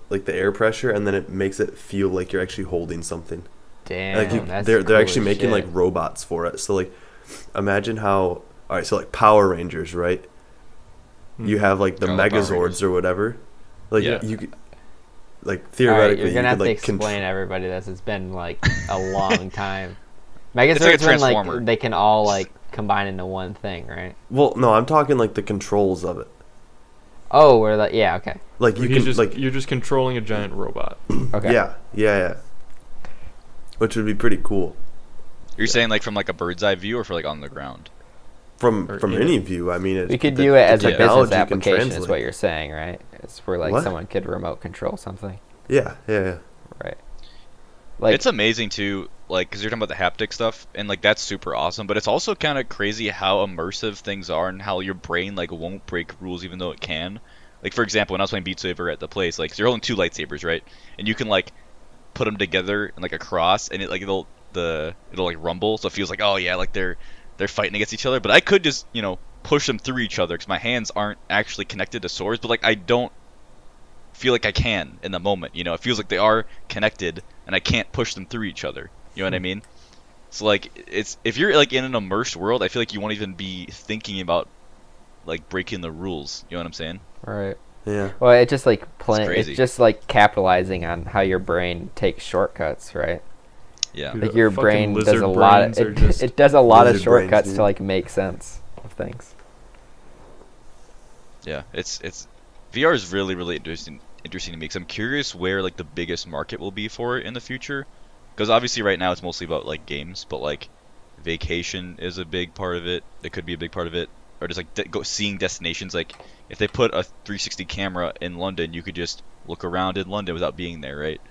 like the air pressure, and then it makes it feel like you're actually holding something. Damn, Like that's they're cool actually as making shit. like robots for it. So like imagine how, all right, so like Power Rangers, right? You have like the I love Power Megazords Rangers. or whatever. Like Yeah. you could, like All right, theoretically you're gonna you have could to like explain everybody this. It's been like a long time. It's like a Megazords when transformer. like they can all like combine into one thing, right? Well, no, I'm talking like the controls of it. Oh, where that? Yeah, okay, Like you He's can just like you're just controlling a giant robot. okay. yeah. Which would be pretty cool You're saying like from like a bird's eye view or for like on the ground? from Or from in any it. view. I mean, We could the- do it the as a business technology can application, is translate. what you're saying, right? It's where like What? someone could remote control something, Yeah. right? Like It's amazing too, like, because you're talking about the haptic stuff, and like that's super awesome. But it's also kind of crazy how immersive things are, and how your brain like won't break rules even though it can. Like for example, when I was playing Beat Saber at the place, like 'cause you're holding two lightsabers, right? And you can like put them together and like a cross, and it like it'll like rumble, so it feels like, oh yeah, like they're fighting against each other. But I could just push them through each other because my hands aren't actually connected to swords, but like I don't feel like I can in the moment. It feels like they are connected, and I can't push them through each other. You know what I mean? So like it's if you're like in an immersed world, I feel like you won't even be thinking about like breaking the rules. You know what I'm saying? right. Yeah. Well, it just like crazy. it's just like capitalizing on how your brain takes shortcuts, right? Yeah. Dude, Like your fucking brain does lizard a lot. brains are It, just it does a lot of lizard brains, shortcuts dude. to like make sense of things. Yeah. It's VR is really really interesting to me because I'm curious where like the biggest market will be for it in the future. Because obviously right now it's mostly about like games, but like vacation is a big part of it. It could be a big part of it, or just like seeing destinations. Like if they put a 360 camera in London, you could just look around in London without being there, right?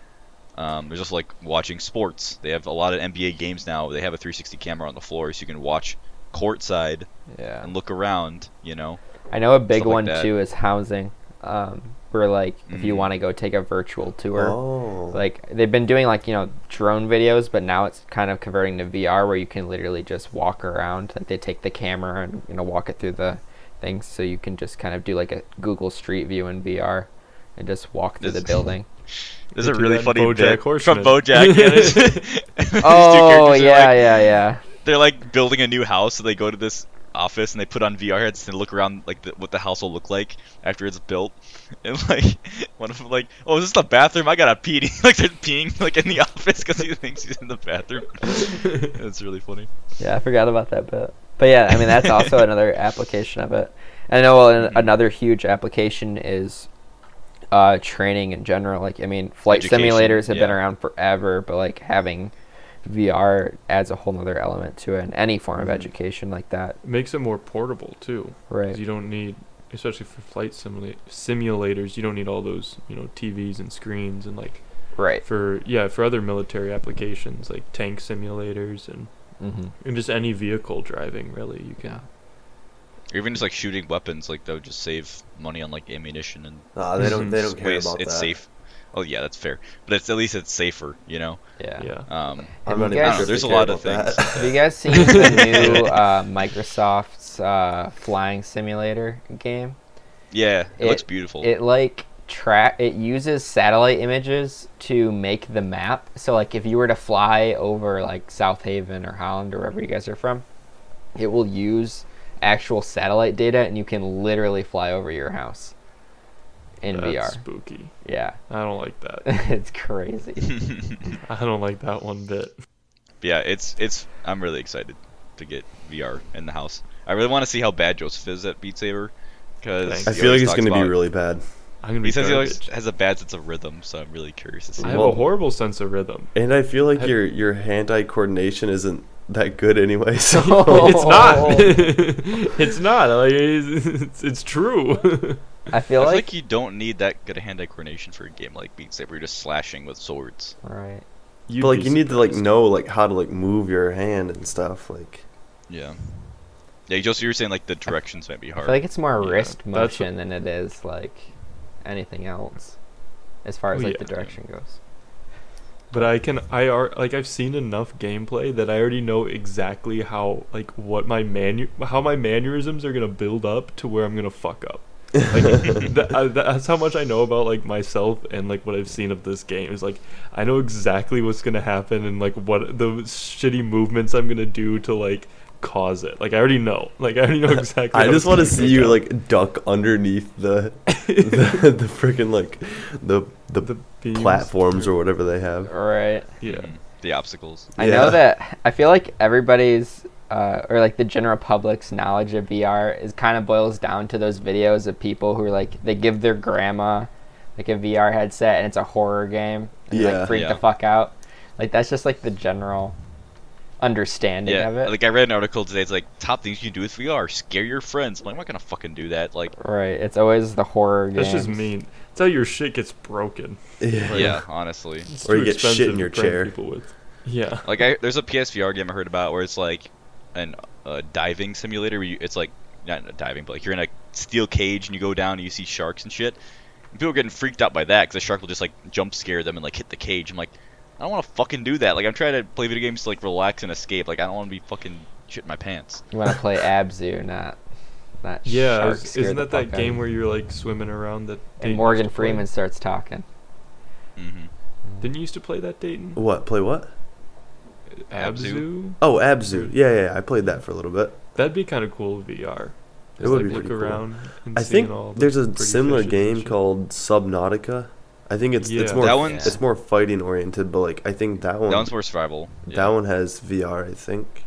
There's also like watching sports. They have a lot of NBA games now. They have a 360 camera on the floor, so you can watch courtside Yeah. and look around. I know a big stuff like one that. too is housing. Where like if you Mhm. want to go take a virtual tour, Oh. like they've been doing like drone videos, but now it's kind of converting to VR where you can literally just walk around. Like they take the camera and walk it through the things, so you can just kind of do like a Google Street View in VR and just walk through the This- building. There's They a do really that in funny BoJack bit Horseman. from BoJack. Yeah, these two Oh characters are, yeah, like, yeah. they're like building a new house, so they go to this office and they put on VR heads and look around like what the house will look like after it's built. And like one of them like, oh, is this the bathroom? I gotta pee. Like they're peeing like in the office because he thinks he's in the bathroom. It's really funny. Yeah, I forgot about that bit. But yeah, I mean that's also another application of it. I know another huge application is training in general. Like I mean, flight Education, simulators have been yeah. around forever, but like having VR adds a whole nother element to it. And any form of education like that, It makes it more portable too. 'Cause right? you don't need, especially for flight simulators, you don't need all those TVs and screens and like Right. for other military applications like tank simulators and Mm-hmm. just any vehicle driving really you can. Yeah. Or even just like shooting weapons, like that would just save money on like ammunition and Nah, they don't it's care ways- about it's that. safe. Oh yeah, that's fair. But at least it's safer. Yeah. Yeah. Um, Have I'm not you even guys- sure if There's they a care lot of about things. that. Have you guys seen the new Microsoft's flying simulator game? yeah, it looks It- beautiful. It like it uses satellite images to make the map. So like if you were to fly over like South Haven or Holland or wherever you guys are from, it will use actual satellite data and you can literally fly over your house in That's VR. spooky. Yeah. I don't like that. It's crazy. I don't like that one bit. Yeah, it's. I'm really excited to get VR in the house. I really want to see how bad Joseph is at Beat Saber, because Thanks. I feel like it's gonna be really bad. I'm gonna He be says he always garbage. has a bad sense of rhythm, so I'm really curious to see. I have Well- a horrible sense of rhythm. And I feel like I- your hand-eye coordination isn't that good anyway. So It's not. It's not. Like it's true. I feel I feel like, like you don't need that good hand-eye coordination for a game like Beat Saber. You're just slashing with swords. right. You'd but like be you need to like surprised. know like how to like move your hand and stuff. Like Yeah. Yeah, Joseph, you were saying like the directions might be I hard. feel like it's more Yeah, wrist that's motion than it is like anything else as far as Oh, like yeah. the direction goes. But I've seen enough gameplay that I already know exactly how what how my mannerisms are gonna build up to where I'm gonna fuck up. Like that's how much I know about like myself and like what I've seen of this game. Is like I know exactly what's gonna happen and like what the shitty movements I'm gonna do to like cause it. Like I already know. Like I already know exactly. I how just it's want to gonna see go you down. like duck underneath the freaking like the the beams platforms through- or whatever they have. Right. Yeah. The obstacles. I Yeah. know that. I feel like everybody's, or like the general public's knowledge of VR is kind of boils down to those videos of people who are like they give their grandma like a VR headset and it's a horror game and Yeah. like freak Yeah. the fuck out. Like that's just like the general understanding Yeah, of it. like I read an article today. It's like top things you can do with VR: scare your friends. I'm like, I'm not gonna fucking do that. Like, Right. It's always the horror That's games. just mean. It's how your shit gets broken. Yeah. yeah, honestly. It's Or too you get shit expensive in your to prank chair. people with. Yeah. Like there's a PSVR game I heard about where it's like an diving simulator. Where it's like not diving, but like you're in a steel cage and you go down and you see sharks and shit. And people are getting freaked out by that because the shark will just like jump scare them and like hit the cage. I'm like, I don't want to fucking do that. Like I'm trying to play video games to like relax and escape. Like I don't want to be fucking shitting my pants. You want to play Abzu, not Yeah. shark scare Isn't the that that fuck game out. where you're like swimming around that? And Dayton Morgan used to play? Freeman starts talking. Mm-hmm. Didn't you used to play that, Dayton? What? Play what? Abzu. Oh, Abzu. Yeah, I played that for a little bit. That'd be kind of cool with VR. It would like, be look pretty cool. around and I seeing think all the there's a pretty similar fishes and game shit. called Subnautica. I think it's Yeah. more That one's- it's more fighting oriented, but like I think that one That one's more survival. that one has VR. I think.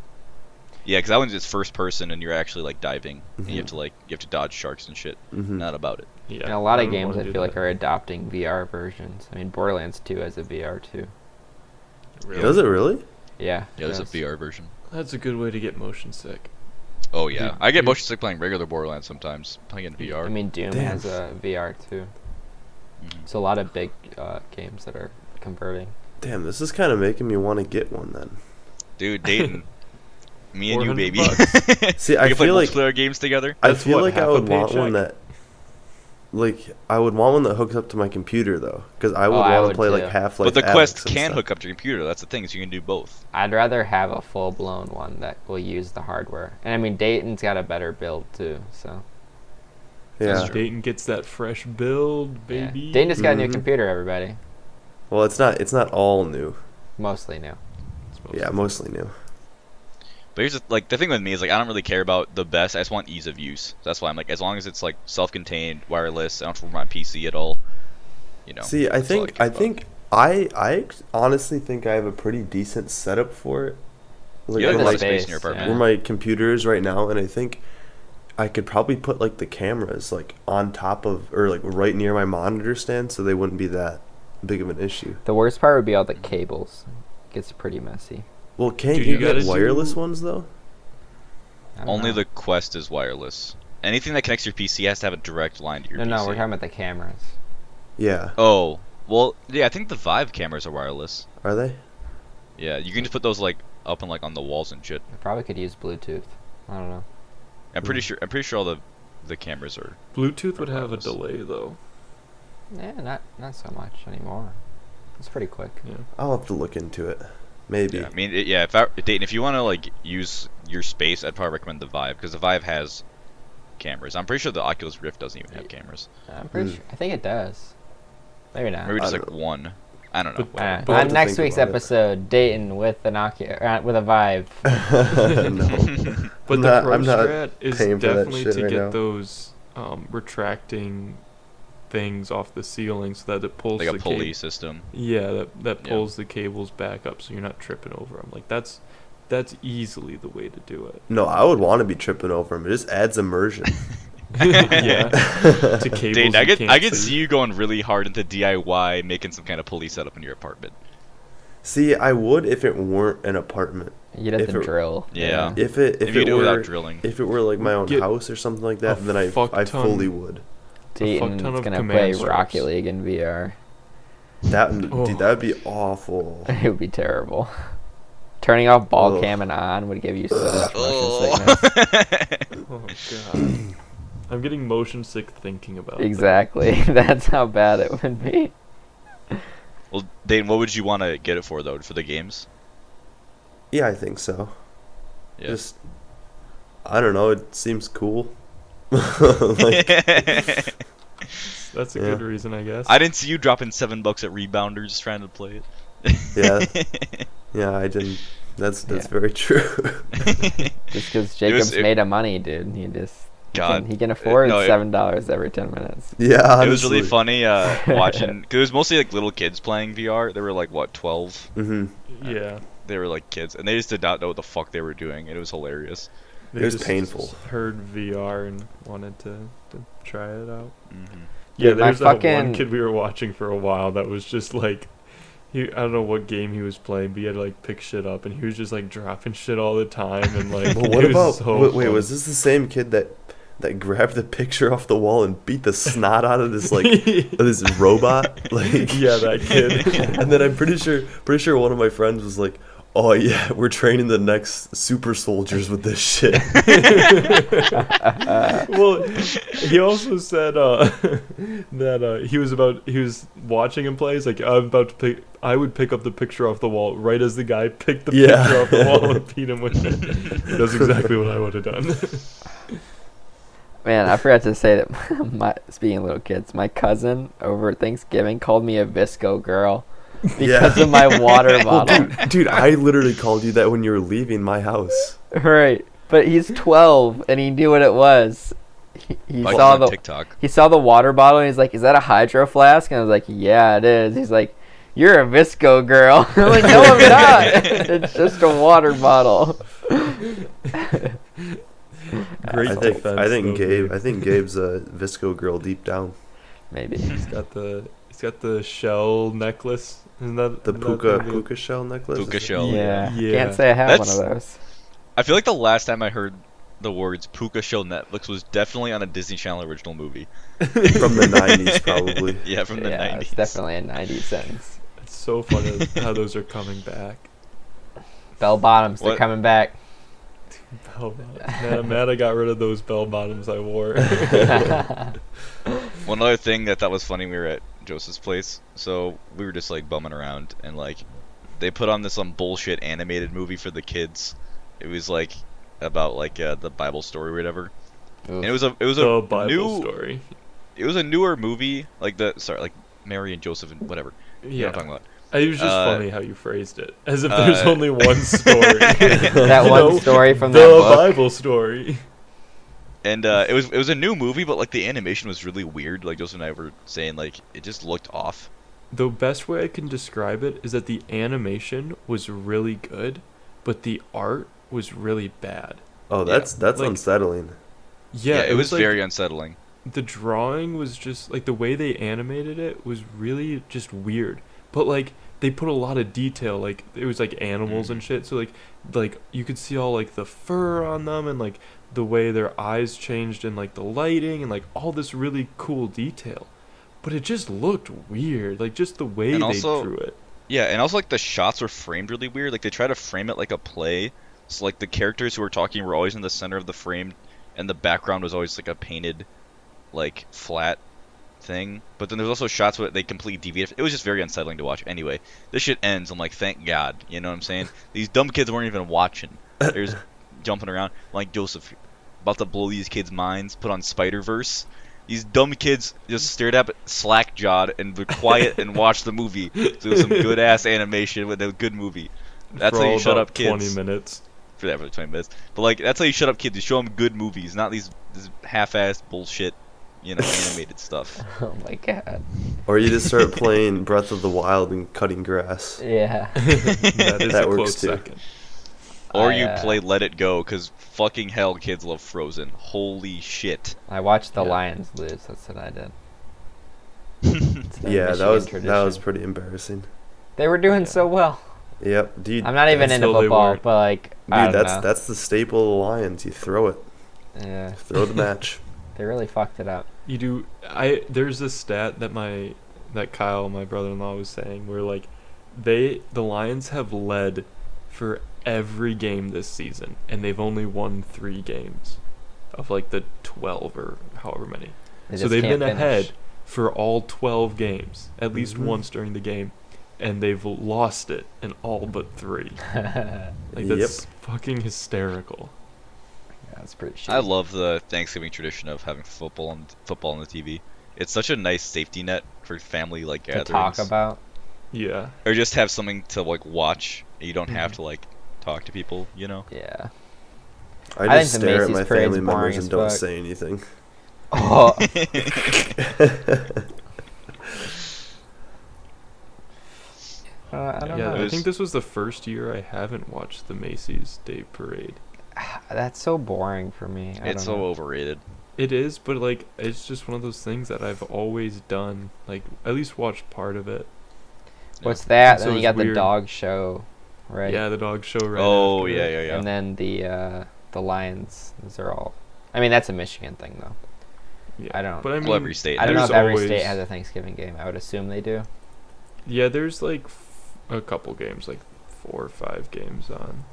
Yeah, because that one's just first person and you're actually like diving and you Mhm. have to dodge sharks and shit. Mhm. Not about it. Yeah. And a lot of would games wanna I do feel like that. are adopting VR versions. I mean, Borderlands 2 has a VR too. Really? Does it really? Yeah. Yeah, there's a does. VR version. That's a good way to get motion sick. Oh yeah, Dude, I get dude. motion sick playing regular Borderlands sometimes. Playing in VR. I mean, Doom Damn. has a VR too. Mhm. So a lot of big games that are converting. Damn, this is kind of making me want to get one then. Dude, Dayton, me and you, 400 baby. bucks. See, we I can play feel like multiplayer games together. I That's feel what, like I half a would want one paycheck? that, like, I would want one that hooks up to my computer though, because I would I want would to play too. like Half-Life. But the Alyx Quest and can stuff. hook up to your computer. That's the thing, is you can do both. I'd rather have a full-blown one that will use the hardware. And I mean, Dayton's got a better build too, so. That's Yeah. true. Dayton gets that fresh build, Yeah. baby. Dayton just got a new Mhm. computer, everybody. Well, it's not all new. Mostly new. Yeah, mostly new. But here's the thing with me is like I don't really care about the best. I just want ease of use. So that's why I'm like, as long as it's like self-contained, wireless, I don't have to worry my PC at all. You know. See, I that's all think care I about. think I honestly think I have a pretty decent setup for it. Like, You have a where lot my- of space in your Space, apartment. where my computer is right now, and I think I could probably put like the cameras like on top of or like right near my monitor stand, so they wouldn't be that big of an issue. The worst part would be all the cables. Gets pretty messy. Well, can't Dude, you you get gotta wireless do- ones though? I don't Only know. the Quest is wireless. Anything that connects to your PC has to have a direct line to your No, PC. no, we're talking about the cameras. Yeah, Oh, well, yeah, I think the Vive cameras are wireless. are they? Yeah, you can just put those like up and like on the walls and shit. I probably could use Bluetooth. I don't know. I'm pretty sure all the cameras are. Bluetooth would have a Wireless. delay though. Yeah, not so much anymore. It's pretty quick. Yeah. I'll have to look into it. Maybe. Yeah, I mean, Dayton, if you want to like use your space, I'd probably recommend the Vive because the Vive has cameras. I'm pretty sure the Oculus Rift doesn't even have cameras. I'm pretty Hmm. sure. I think it does. Maybe not. Maybe just I like don't one. I don't know. But- Alright, We'll have on to next think week's about it. episode, Dayton with an with a Vive. No. But I'm the not- Pro I'm not Strat is paying for that definitely shit to right get now. those retracting things off the ceiling so that it pulls Like a the pulley cable. system. Yeah, that Yeah. pulls the cables back up so you're not tripping over them. Like that's easily the way to do it. No, I would want to be tripping over them. It just adds immersion. Yeah. To cables Dayton, you can't I could see you going really hard into DIY, making some kind of pulley setup in your apartment. See, I would if it weren't an apartment. You'd have If to it- drill. Yeah. If it If you it do it were without drilling. if it were like my own Get house or something like that, a then I fuck ton- fully would. Dayton's ton of gonna command play straps. Rocket League in VR. That Oh. dude, that would be awful. It would be terrible. Turning off ball Ugh. cam and on would give you so much motion Oh. sickness. Oh god. I'm getting motion sick thinking about it. Exactly. That's how bad it would be. Well, Dane, what would you want to get it for though? For the games? Yeah, I think so. Yeah. Just, I don't know. It seems cool. Like, That's a Yeah. good reason, I guess. I didn't see you dropping $7 at Rebounders trying to play it. Yeah. Yeah, I didn't. That's Yeah. very true. Just because Jacob's made of money, dude. God. He can afford No, $7 every 10 minutes. Yeah, honestly. It was really funny watching, because it was mostly like little kids playing VR. They were like, what, 12? Mm-hmm. Yeah. They were like kids, and they just did not know what the fuck they were doing, and it was hilarious. They It was just painful. Heard VR and wanted to try it out. Mm-hmm. Yeah, Dude, my there's that one fucking- kid we were watching for a while that was just like, I don't know what game he was playing, but he had to like pick shit up, and he was just like dropping shit all the time, and like. Well, what it was about? so Wait, fun. was this the same kid that grabbed the picture off the wall and beat the snot out of this like this robot? Like, Yeah, that kid. And then I'm pretty sure one of my friends was like, "Oh yeah, we're training the next super soldiers with this shit." Well, he also said that he was watching him play. He's like, I would pick up the picture off the wall right as the guy picked the Yeah. picture off the wall and beat him with it. That's exactly what I would have done. Man, I forgot to say that. Speaking of little kids, my cousin over Thanksgiving called me a Visco girl because of my water Well, bottle. dude, I literally called you that when you were leaving my house. Right, but he's 12 and he knew what it was. He Like saw on the TikTok. he saw the water bottle and he's like, "Is that a hydro flask?" And I was like, "Yeah, it is." He's like, "You're a Visco girl." I'm like, "No, I'm not. It's just a water bottle." Great I defense, think though, I think Gabe's a Visco girl deep down. Maybe. He's got the shell necklace. Isn't that The isn't that thing puka shell necklace. Puka shell. Yeah. Yeah. Can't say I have That's- one of those. I feel like the last time I heard the words Puka Shell Netflix was definitely on a Disney Channel original movie. From the 90s, probably. Yeah, from the Yeah, 90s. it's definitely a 90s sentence. It's so funny how those are coming back. Bell bottoms, they're What? coming back. Bell bottoms. Man, I'm mad I got rid of those bell bottoms I wore. One other thing that was funny, we were at Joseph's place, so we were just like bumming around, and like they put on this bullshit animated movie for the kids. It was like about like the Bible story or whatever. And it was a the Bible new story. it was a newer movie, like like Mary and Joseph and whatever. You know Yeah. what I'm talking about. It was just Uh, funny how you phrased it, as if there's only one story. That You one know, story from the that book. Bible story. And it was a new movie, but like the animation was really weird. Like Joseph and I were saying, like it just looked off. The best way I can describe it is that the animation was really good, but the art was really bad. Oh, that's like- unsettling. Yeah, it was like, very unsettling. the drawing was just like the way they animated it was really just weird. But like they put a lot of detail, like it was like animals and shit. So like you could see all like the fur on them and like the way their eyes changed and like the lighting and like all this really cool detail. But it just looked weird, like just the way And they also- drew it. Yeah, and also like the shots were framed really weird. Like they try to frame it like a play. So like the characters who were talking were always in the center of the frame, and the background was always like a painted, like flat thing. But then there's also shots where they completely deviate. It was just very unsettling to watch. Anyway, this shit ends. I'm like, thank God. You know what I'm saying? These dumb kids weren't even watching. They're just jumping around. I'm like, Joseph, about to blow these kids' minds. Put on Spider-Verse. These dumb kids just stared up, slack-jawed, and were quiet and watched the movie. So it was some good-ass animation with a good movie. That's For how all you shut about up kids. 20 minutes. For that, for 20 minutes. But like, that's how you shut up kids. You show them good movies, not this half-assed bullshit, animated stuff. Oh my god. Or you just start playing Breath of the Wild and cutting grass. Yeah. That is That a works close too. second. Or I, you play Let It Go, because fucking hell, kids love Frozen. Holy shit. I watched the Yeah. Lions lose. That's what I did. It's the Yeah, that Michigan was tradition. pretty embarrassing. They were doing so well. Yep, dude. I'm not even into Until they football, weren't. but like, I Dude, don't that's know. that's the staple of the Lions. You throw it, Yeah, throw the match. they really fucked it up. You do. There's this stat that Kyle, my brother-in-law, was saying where like the Lions have led for every game this season, and they've only won 3 games of like the 12 or however many. They So just they've can't been finish. ahead for all 12 games, at least Mhm. once during the game, and they've lost it in all but 3. Like, that's fucking hysterical. Yeah, that's pretty shitty. I love the Thanksgiving tradition of having football on the TV. It's such a nice safety net for family like to gatherings. talk about. Yeah. Or just have something to like watch. And you don't have to like talk to people, you know. Yeah. I just think the stare at Macy's my parade's family members boring and as don't fuck. say anything. Oh. I don't Yeah, know. I think this was the first year I haven't watched the Macy's Day Parade. That's so boring for me. I It's don't so know. overrated. It is, but like it's just one of those things that I've always done. Like at least watched part of it. What's that? So Then you it's got the weird. dog show, right? Yeah, the dog show right Oh after yeah, it. yeah, yeah. And then the Lions. Those are all. I mean, that's a Michigan thing, though. Yeah. I don't. But I mean, Well, every state I don't know there's if every always- state has a Thanksgiving game. I would assume they do. Yeah, there's like a couple games, like 4 or 5 games on.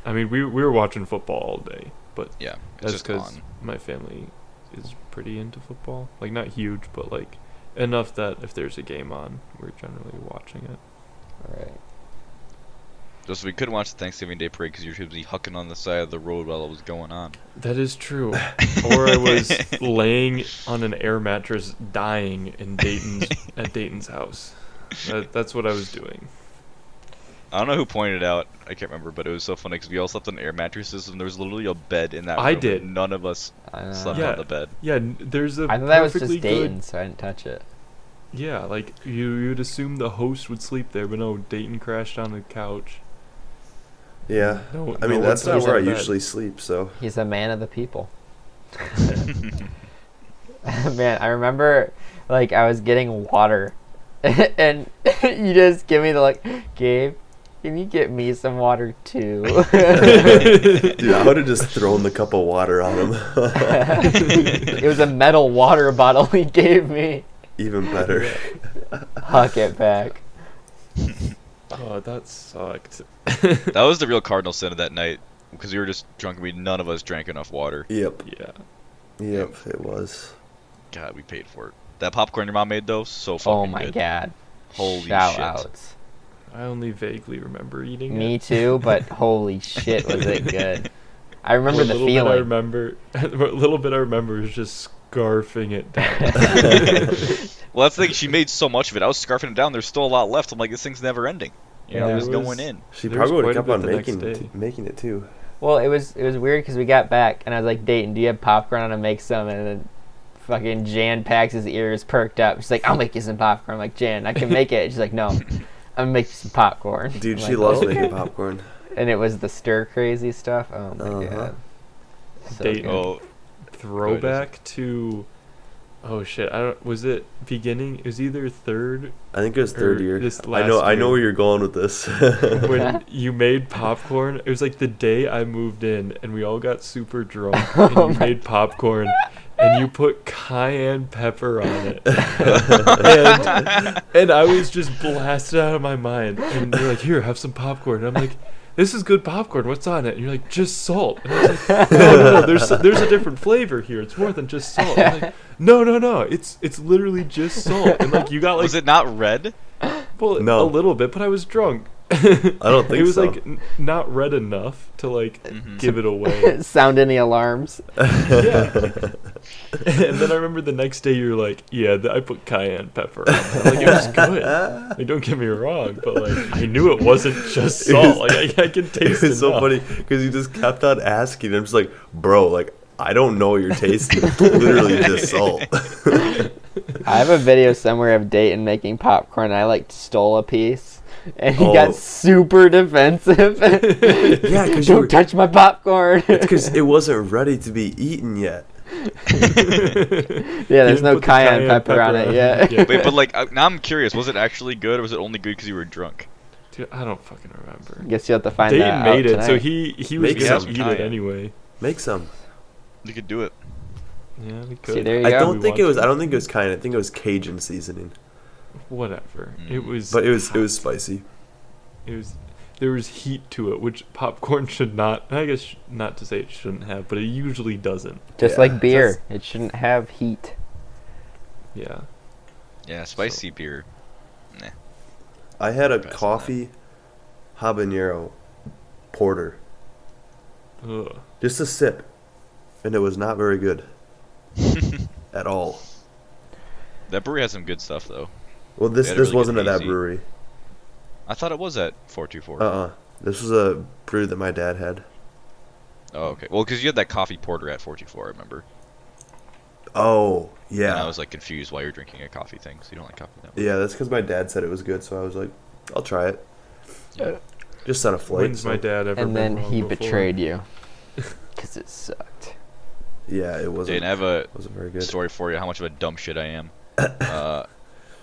I mean, we were watching football all day, but Yeah, it's that's just because on. my family is pretty into football. Like not huge, but like enough that if there's a game on, we're generally watching it. All right. Just we couldn't watch the Thanksgiving Day Parade because you were too busy hucking on the side of the road while it was going on. That is true. Or I was laying on an air mattress dying in at Dayton's house. That's what I was doing. I don't know who pointed it out. I can't remember, but it was so funny because we all slept on air mattresses and there was literally a bed in that room. I and did. None of us I know. slept Yeah. on the bed. Yeah, there's a I thought that was perfectly just good. Dayton, so I didn't touch it. Yeah, like you'd assume the host would sleep there, but no, Dayton crashed on the couch. Yeah. No, I mean, no that's one not slept where I on bed. usually sleep, so. He's a man of the people. Man, I remember, like, I was getting water, and you just give me the, like, Gabe, can you get me some water, too? Dude, I would have just thrown the cup of water on him. It was a metal water bottle he gave me. Even better. Huck it back. Oh, that sucked. That was the real cardinal sin of that night because we were just drunk and none of us drank enough water. Yep. Yeah. Yep, it was. God, we paid for it. That popcorn your mom made though, so fucking Oh my good. god. Holy Shout shit. outs. I only vaguely remember eating Me it. too, but holy shit was it good. I remember What the little bit I feeling. remember, what little bit I remember is just scarfing it down. Well, that's the thing. She made so much of it. I was scarfing it down. There's still a lot left. I'm like, this thing's never ending. You know, Yeah. there's There going was- in. She There probably would was have quite kept a on bit the next day. making it too. Well, it was weird because we got back and I was like, Dayton, do you have popcorn? I'm gonna make some, and then fucking Jan packs his ears perked up. She's like, I'll make you some popcorn. I'm like, Jan, I can make it. She's like, no, I'm gonna make you some popcorn. Dude, I'm she like, loves "Okay." making popcorn. And it was the stir crazy stuff. Oh my Uh-huh. god. So Dayton. good. Oh, Throwback to, oh shit, I don't. Was it beginning? It was either third I think it was third Or year. this I last know year. where you're going with this. when you made popcorn. It was like the day I moved in, and we all got super drunk, Oh and you my made popcorn, and you put cayenne pepper on it, and I was just blasted out of my mind. And you're like, "Here, have some popcorn." And I'm like, "This is good popcorn. What's on it?" And you're like, "Just salt." And I was like, "No, there's a different flavor here. It's more than just salt." I'm like, no, it's literally just salt. And like you got like was it not red? well, No. a little bit, but I was drunk. I don't think it was so. like not red enough to like Mhm. give it away. Sound any alarms? Yeah. And then I remember the next day you're like, yeah, I put cayenne pepper. On it. Like it was good. Like, don't get me wrong, but like I knew it wasn't just It was- salt. Like I can It taste was so enough. funny because you just kept on asking. I'm just like, bro, like I don't know what you're tasting. It's literally just salt. I have a video somewhere of Dayton making popcorn. And I like stole a piece, and he Oh. got super defensive. Yeah, 'cause you don't were- touch my popcorn. It's because it wasn't ready to be eaten yet. Yeah, there's didn't no put the cayenne pepper on it yet. Yeah. Wait, but like now I'm curious. Was it actually good, or was it only good because you were drunk? Dude, I don't fucking remember. Guess you have to find Dayton that made out it, so tonight. he was Make gonna some eat it cayenne. anyway. Make some. You could do it. Yeah, we could. See, there you I go. don't think it was. want I to. don't think it was cayenne. I think it was Cajun seasoning. Whatever. Mm. It was. But it was spicy. It was. There was heat to it, which popcorn should not. I guess not to say it shouldn't have, but it usually doesn't. Just Yeah, like beer, that's- it shouldn't have heat. Yeah. Yeah, spicy beer. I had a Best coffee habanero porter. Ugh. Just a sip. And it was not very good. At all. That brewery has some good stuff though. Well, this They had a really wasn't good at that hazy. brewery. I thought it was at 424. This was a brew that my dad had. Oh, okay. Well, because you had that coffee porter at 424, I remember. Oh, yeah. And I was like confused why you're drinking a coffee thing, so you don't like coffee that much. Yeah, that's because my dad said it was good, so I was like, I'll try it. Yeah. Just on a flight. When's my dad ever And been then wrong he before? betrayed you. Because it sucked. Yeah, it wasn't. And I have a wasn't very good. story for you how much of a dumb shit I am.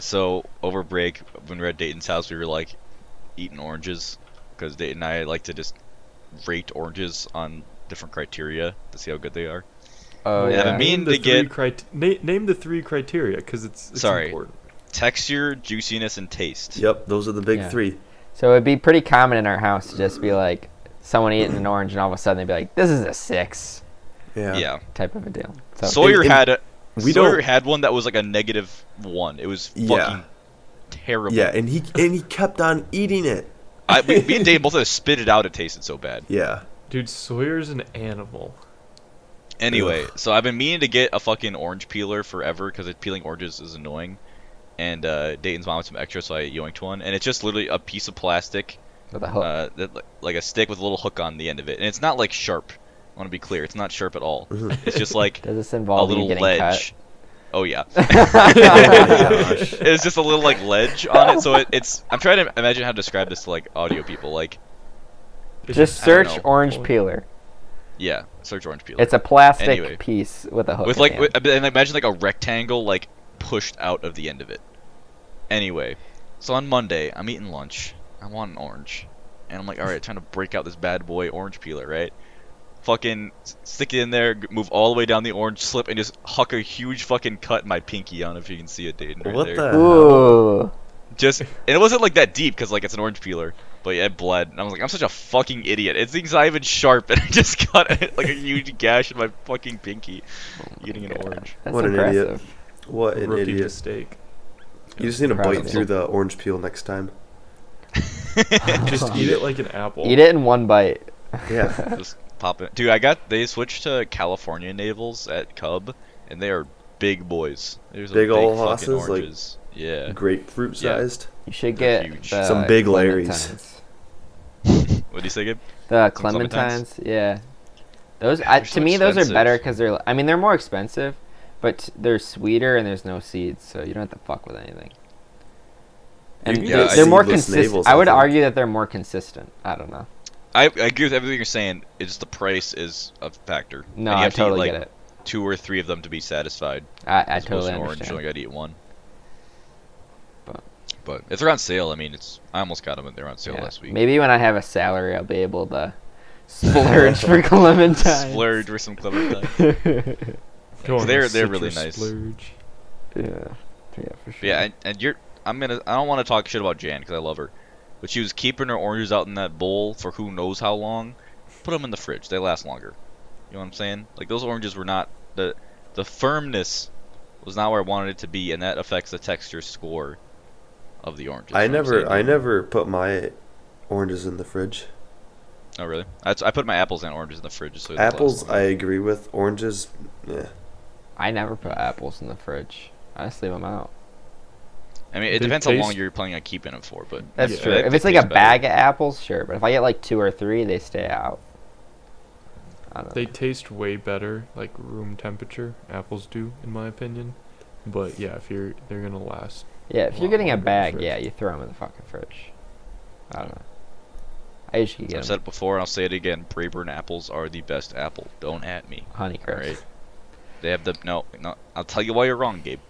So over break when we were at Dayton's house, we were like eating oranges because Dayton and I like to just rate oranges on different criteria to see how good they are. Oh, Wait, Yeah, yeah. but me- name the to three get- name the three criteria, because it's Sorry. important. Texture, juiciness, and taste. Yep, those are the big Yeah. three. So it'd be pretty common in our house to just be like, someone eating an orange, and all of a sudden they'd be like, this is a 6 Yeah. Yeah. type of a deal. So, Sawyer and had we Sawyer don't- had one that was like a -1. It was fucking Yeah. terrible. Yeah, and he kept on eating it. Me and Dave both had to spit it out. It tasted so bad. Yeah. Dude, Sawyer's an animal. Anyway, Ugh. so I've been meaning to get a fucking orange peeler forever because peeling oranges is annoying. And Dayton's mom had some extra, so I yoinked one. And it's just literally a piece of plastic, with a hook. like a stick with a little hook on the end of it. And it's not like sharp. I want to be clear. It's not sharp at all. Mhm. It's just like Does this a involve you little getting ledge. Oh yeah. Oh my gosh. It's just a little like ledge on it. So it's. I'm trying to imagine how to describe this to like audio people. Like Just I don't search know. orange peeler. yeah, search orange peeler. It's a plastic Anyway. piece with a hook. With at like, the end. and imagine like a rectangle like pushed out of the end of it. Anyway, so on Monday I'm eating lunch. I want an orange, and I'm like, all right, trying to break out this bad boy orange peeler, right? Fucking stick it in there, move all the way down the orange slip, and just huck a huge fucking cut in my pinky. I don't know if you can see it, Dayton. Right What there. the hell? Ooh. Just, and it wasn't like that deep because like it's an orange peeler, but yeah, it bled. And I was like, I'm such a fucking idiot. It's not even sharp, and I just cut like a huge gash in my fucking pinky, eating an God. orange. That's What an impressive. idiot. What an Rookie idiot. mistake. You just need to Proud bite of through you. the orange peel next time. Just eat it like an apple. Eat it in one bite. Yeah. Just pop it. Dude, they switched to California navels at Cub, and they are big boys. There's Big ol' fucking hosses, like- oranges. Yeah. Grapefruit Yeah. sized. You should They're get huge. the Some big Larrys. clementines. What do you say, Gabe? The Some clementines? clementines, yeah. Those They're to so me those are expensive. better because they're. I mean, they're more expensive, but they're sweeter and there's no seeds, so you don't have to fuck with anything. And can they're, get they're more seedless consistent. navels, I I would think. argue that they're more consistent. I don't know. I agree with everything you're saying. It's just the price is a factor. No, and you I have to eat, totally like, get it. 2 or 3 of them to be satisfied. I As opposed totally to an orange, you understand. only gotta eat one. But- But if they're on sale, I mean, I almost got them and they're on sale Yeah. last week. Maybe when I have a salary, I'll be able to splurge for clementines. Splurge for some clementine. Go on a They're really citrus nice. splurge. Yeah, for sure. Yeah, and I don't want to talk shit about Jan because I love her, but she was keeping her oranges out in that bowl for who knows how long. Put them in the fridge; they last longer. You know what I'm saying? Like those oranges were not the firmness was not where I wanted it to be, and that affects the texture score of the oranges. I You know what I'm saying? never put my oranges in the fridge. Oh really? I put my apples and oranges in the fridge so they last Apples, longer. I agree with. Oranges, yeah. I never put apples in the fridge. I just leave them out. I mean, it They depends how long taste- you're planning on keeping them for, but That's Yeah. true. they If it's like a taste better. bag of apples, sure. But if I get like 2 or 3, they stay out. I don't They know. taste way better, like room temperature. Apples do, in my opinion. But yeah, they're gonna last. Yeah, if you're lot getting a longer in the bag, fridge. yeah, you throw them in the fucking fridge. I don't know. I usually I've get said them it before and I'll say it again. Braeburn apples are the best apple. Don't at me. Honey All Crisp. right. They have the no. I'll tell you why you're wrong, Gabe.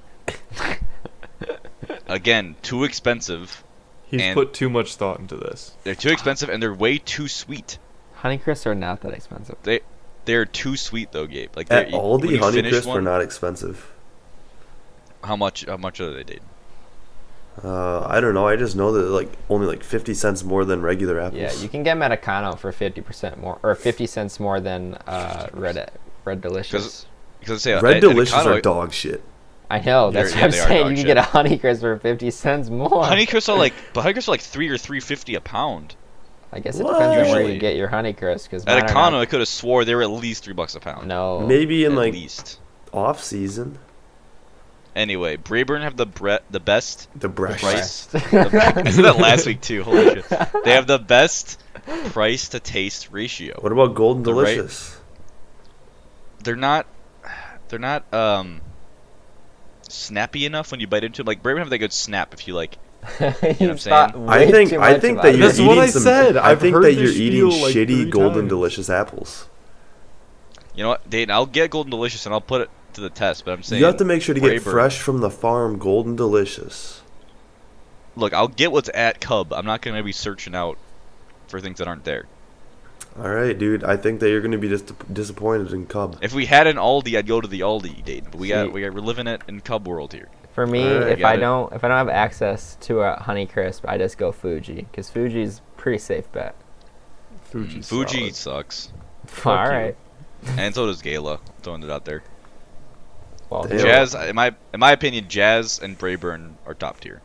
Again, too expensive. He's And- put too much thought into this. They're too expensive and they're way too sweet. Honey Crisps are not that expensive. They're too sweet though, Gabe. Like At when Aldi, you Honey finish Crisp are one- not expensive. How much are they, Dave? I don't know. I just know that they're like only like 50 cents more than regular apples. Yeah, you can get Americano for 50% more, or 50 cents more than Red Delicious. Because I say Red at Delicious Econo, are dog shit. I know. That's Yeah, what I'm they are saying. dog You can shit. get a Honeycrisp for 50 cents more. Honeycrisp are like $3 or $3.50 a pound. I guess it What? depends on where Usually. you get your Honeycrisp. Because At Econo, I could have swore they were at least $3 a pound. No. Maybe in At like least. off season. Anyway, Brayburn have the best The breast. price. I said that last week too. Holy shit! They have the best price to taste ratio. What about Golden The right- Delicious? They're not snappy enough when you bite into them. Like Brayburn have that good snap if you like. You know what I'm thought saying? way I think too I much think about that it. you're That's eating what I some. said. I I've think heard that this you're eating spiel, like, shitty 3 Golden times. Delicious apples. You know what, Dayton? I'll get Golden Delicious and I'll put it to the test. But I'm saying You have to make sure to get Brayburn. fresh from the farm Golden Delicious. Look, I'll get what's at Cub. I'm not gonna be searching out for things that aren't there. All right, dude. I think that you're going to be disappointed in Cub. If we had an Aldi, I'd go to the Aldi, Dayton. But See- we're living it in Cub world here. For me, Alright, if got I it. don't have access to a Honeycrisp, I just go Fuji because Fuji's pretty safe bet. Fuji. Fuji solid. sucks, Fuck All you. right. and so does Gala. Throwing it out there. Well, Damn. Jazz, in my opinion, Jazz and Brayburn are top tier,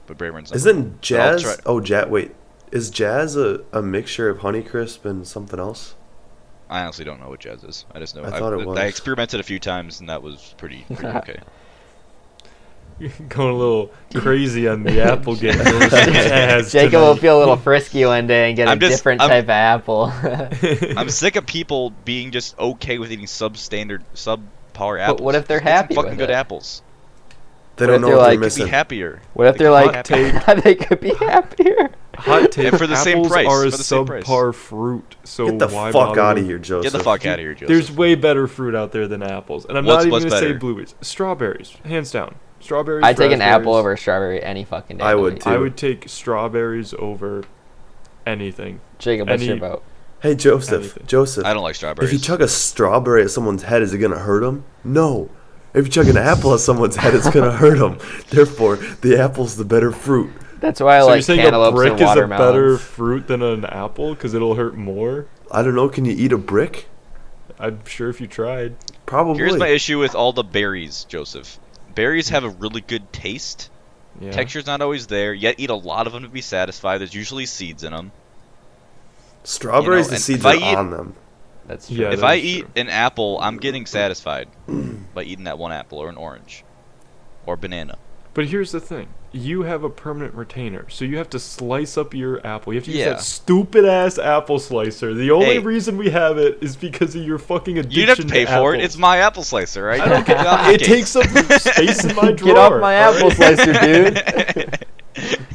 but Brayburn's not. Isn't Jazz? try- Oh, Wait, is Jazz a mixture of Honeycrisp and something else? I honestly don't know what Jazz is. I just know. I thought it was. I experimented a few times and that was pretty okay. You're going a little crazy on the apple game. Jazz Jacob will tonight. feel a little frisky one day and get I'm a just- different I'm- type of apple. I'm sick of people being just okay with eating subpar apples. what if they're Get some happy fucking with good it? apples. They What don't if know they're what like- they're Be missing. happier. What if They they're could be like, happier. they could be happier? Hot take. And for the same apples price, are a for the same price. subpar fruit. So Get the why fuck bother out with- of here, Joseph. Get the fuck out of here, Joseph. There's way better fruit out there than apples, and I'm What's- not even what's gonna say better? blueberries. Strawberries, hands down. Strawberries. I'd take an apple raspberries. over a strawberry any fucking day. I of the would week. too. I would take strawberries over anything. Jacob, what's your Any- vote? Hey, Joseph. Anything. Joseph. I don't like strawberries. If you chuck a strawberry at someone's head, is it gonna hurt them? No. If you chuck an apple at someone's head, it's gonna hurt them. Therefore, the apple's the better fruit. That's why I So you're like saying a cantaloupes brick and is a better watermelons. fruit than an apple because it'll hurt more? I don't know. Can you eat a brick? I'm sure if you tried. Probably. Here's my issue with all the berries, Joseph. Berries have a really good taste. Yeah. Texture's not always there. Yet eat a lot of them to be satisfied. There's usually seeds in them. Strawberries, You know, the and seeds if I are eat- on them. That's true. Yeah, If that I is eat true. an apple, I'm getting satisfied by eating that one apple or an orange or banana. But here's the thing. You have a permanent retainer, so you have to slice up your apple. You have to use Yeah. that stupid ass apple slicer. The only Hey. reason we have it is because of your fucking addiction. You didn't have to pay for it. apples. It's my apple slicer, right? I don't Get care. It takes up space in my drawer. Get off my apple alright? slicer, dude.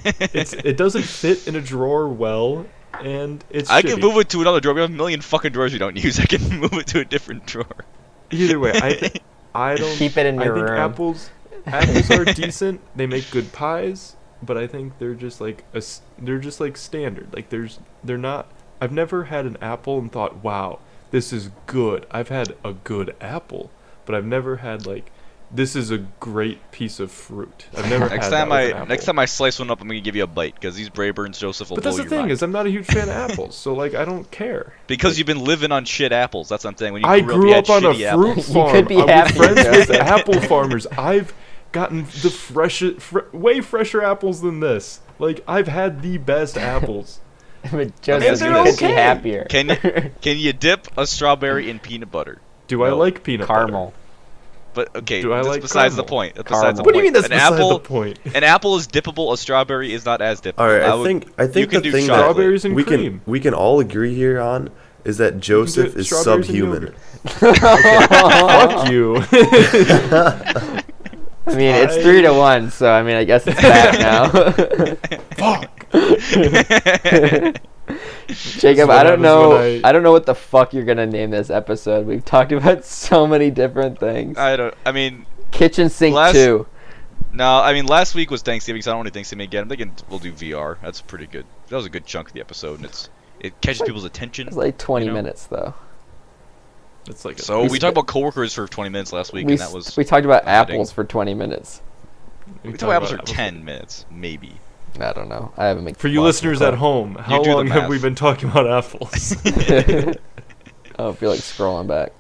It doesn't fit in a drawer well, and it's. I can shitty. move it to another drawer. We have a million fucking drawers we don't use. I can move it to a different drawer. Either way, I don't Keep it in I your think room. apples are decent. They make good pies, but I think they're just like they're just like standard. Like they're not. I've never had an apple and thought, wow, this is good. I've had a good apple, but I've never had like, this is a great piece of fruit. I've never Next had time that with an apple. next time I slice one up, I'm gonna give you a bite because these Brayburns, Joseph, will But blow that's the your thing mind. is, I'm not a huge fan of apples, so like I don't care. Because you've been living on shit apples. That's what I'm saying. When you I grew grew you up had on a shitty fruit apples. You farm. could be I'm happy, friends with Joseph. apple farmers. I've gotten the way fresher apples than this. Like I've had the best apples. But Joseph, And you they're could be okay. happier. Can you dip a strawberry in peanut butter? Do I No. like peanut butter? Caramel. But okay, Do I that's like besides the caramel? point. That's besides the Caramel. What do you mean point. that's an beside apple, the point? An apple is dippable. A strawberry is not as dippable. All right, I would- think you can the do thing chocolate. Strawberries and we cream. can all agree here on is that Joseph is strawberries and subhuman. yogurt. Fuck you. I mean, it's 3-1, so I mean, I guess it's back now. Jacob, what I don't happens know. when I don't know what the fuck you're gonna name this episode. We've talked about so many different things. I mean, Kitchen sink last- 2. no. I mean, last week was Thanksgiving, so I don't want to do Thanksgiving again. I'm thinking we'll do VR. That's pretty good. That was a good chunk of the episode, and it catches people's attention. It's like 20 you know? minutes though. It's like So we we talked about coworkers for 20 minutes last week, We, and that was we talked about riveting. apples for 20 minutes. we talked about apples for 10 minutes, maybe. I don't know. I haven't made For you listeners at home, how do the long have math. we been talking about apples? I don't feel like scrolling back.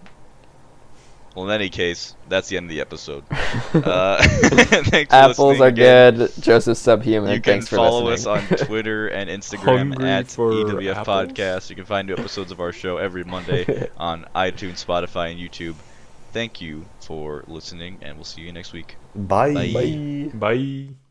Well, in any case, that's the end of the episode. Thanks for Apples listening are again. good. Joseph Subhuman. You can Thanks for follow listening. us on Twitter and Instagram Hungry at for EWF apples? Podcast. You can find new episodes of our show every Monday on iTunes, Spotify, and YouTube. Thank you for listening, and we'll see you next week. Bye. Bye. Bye.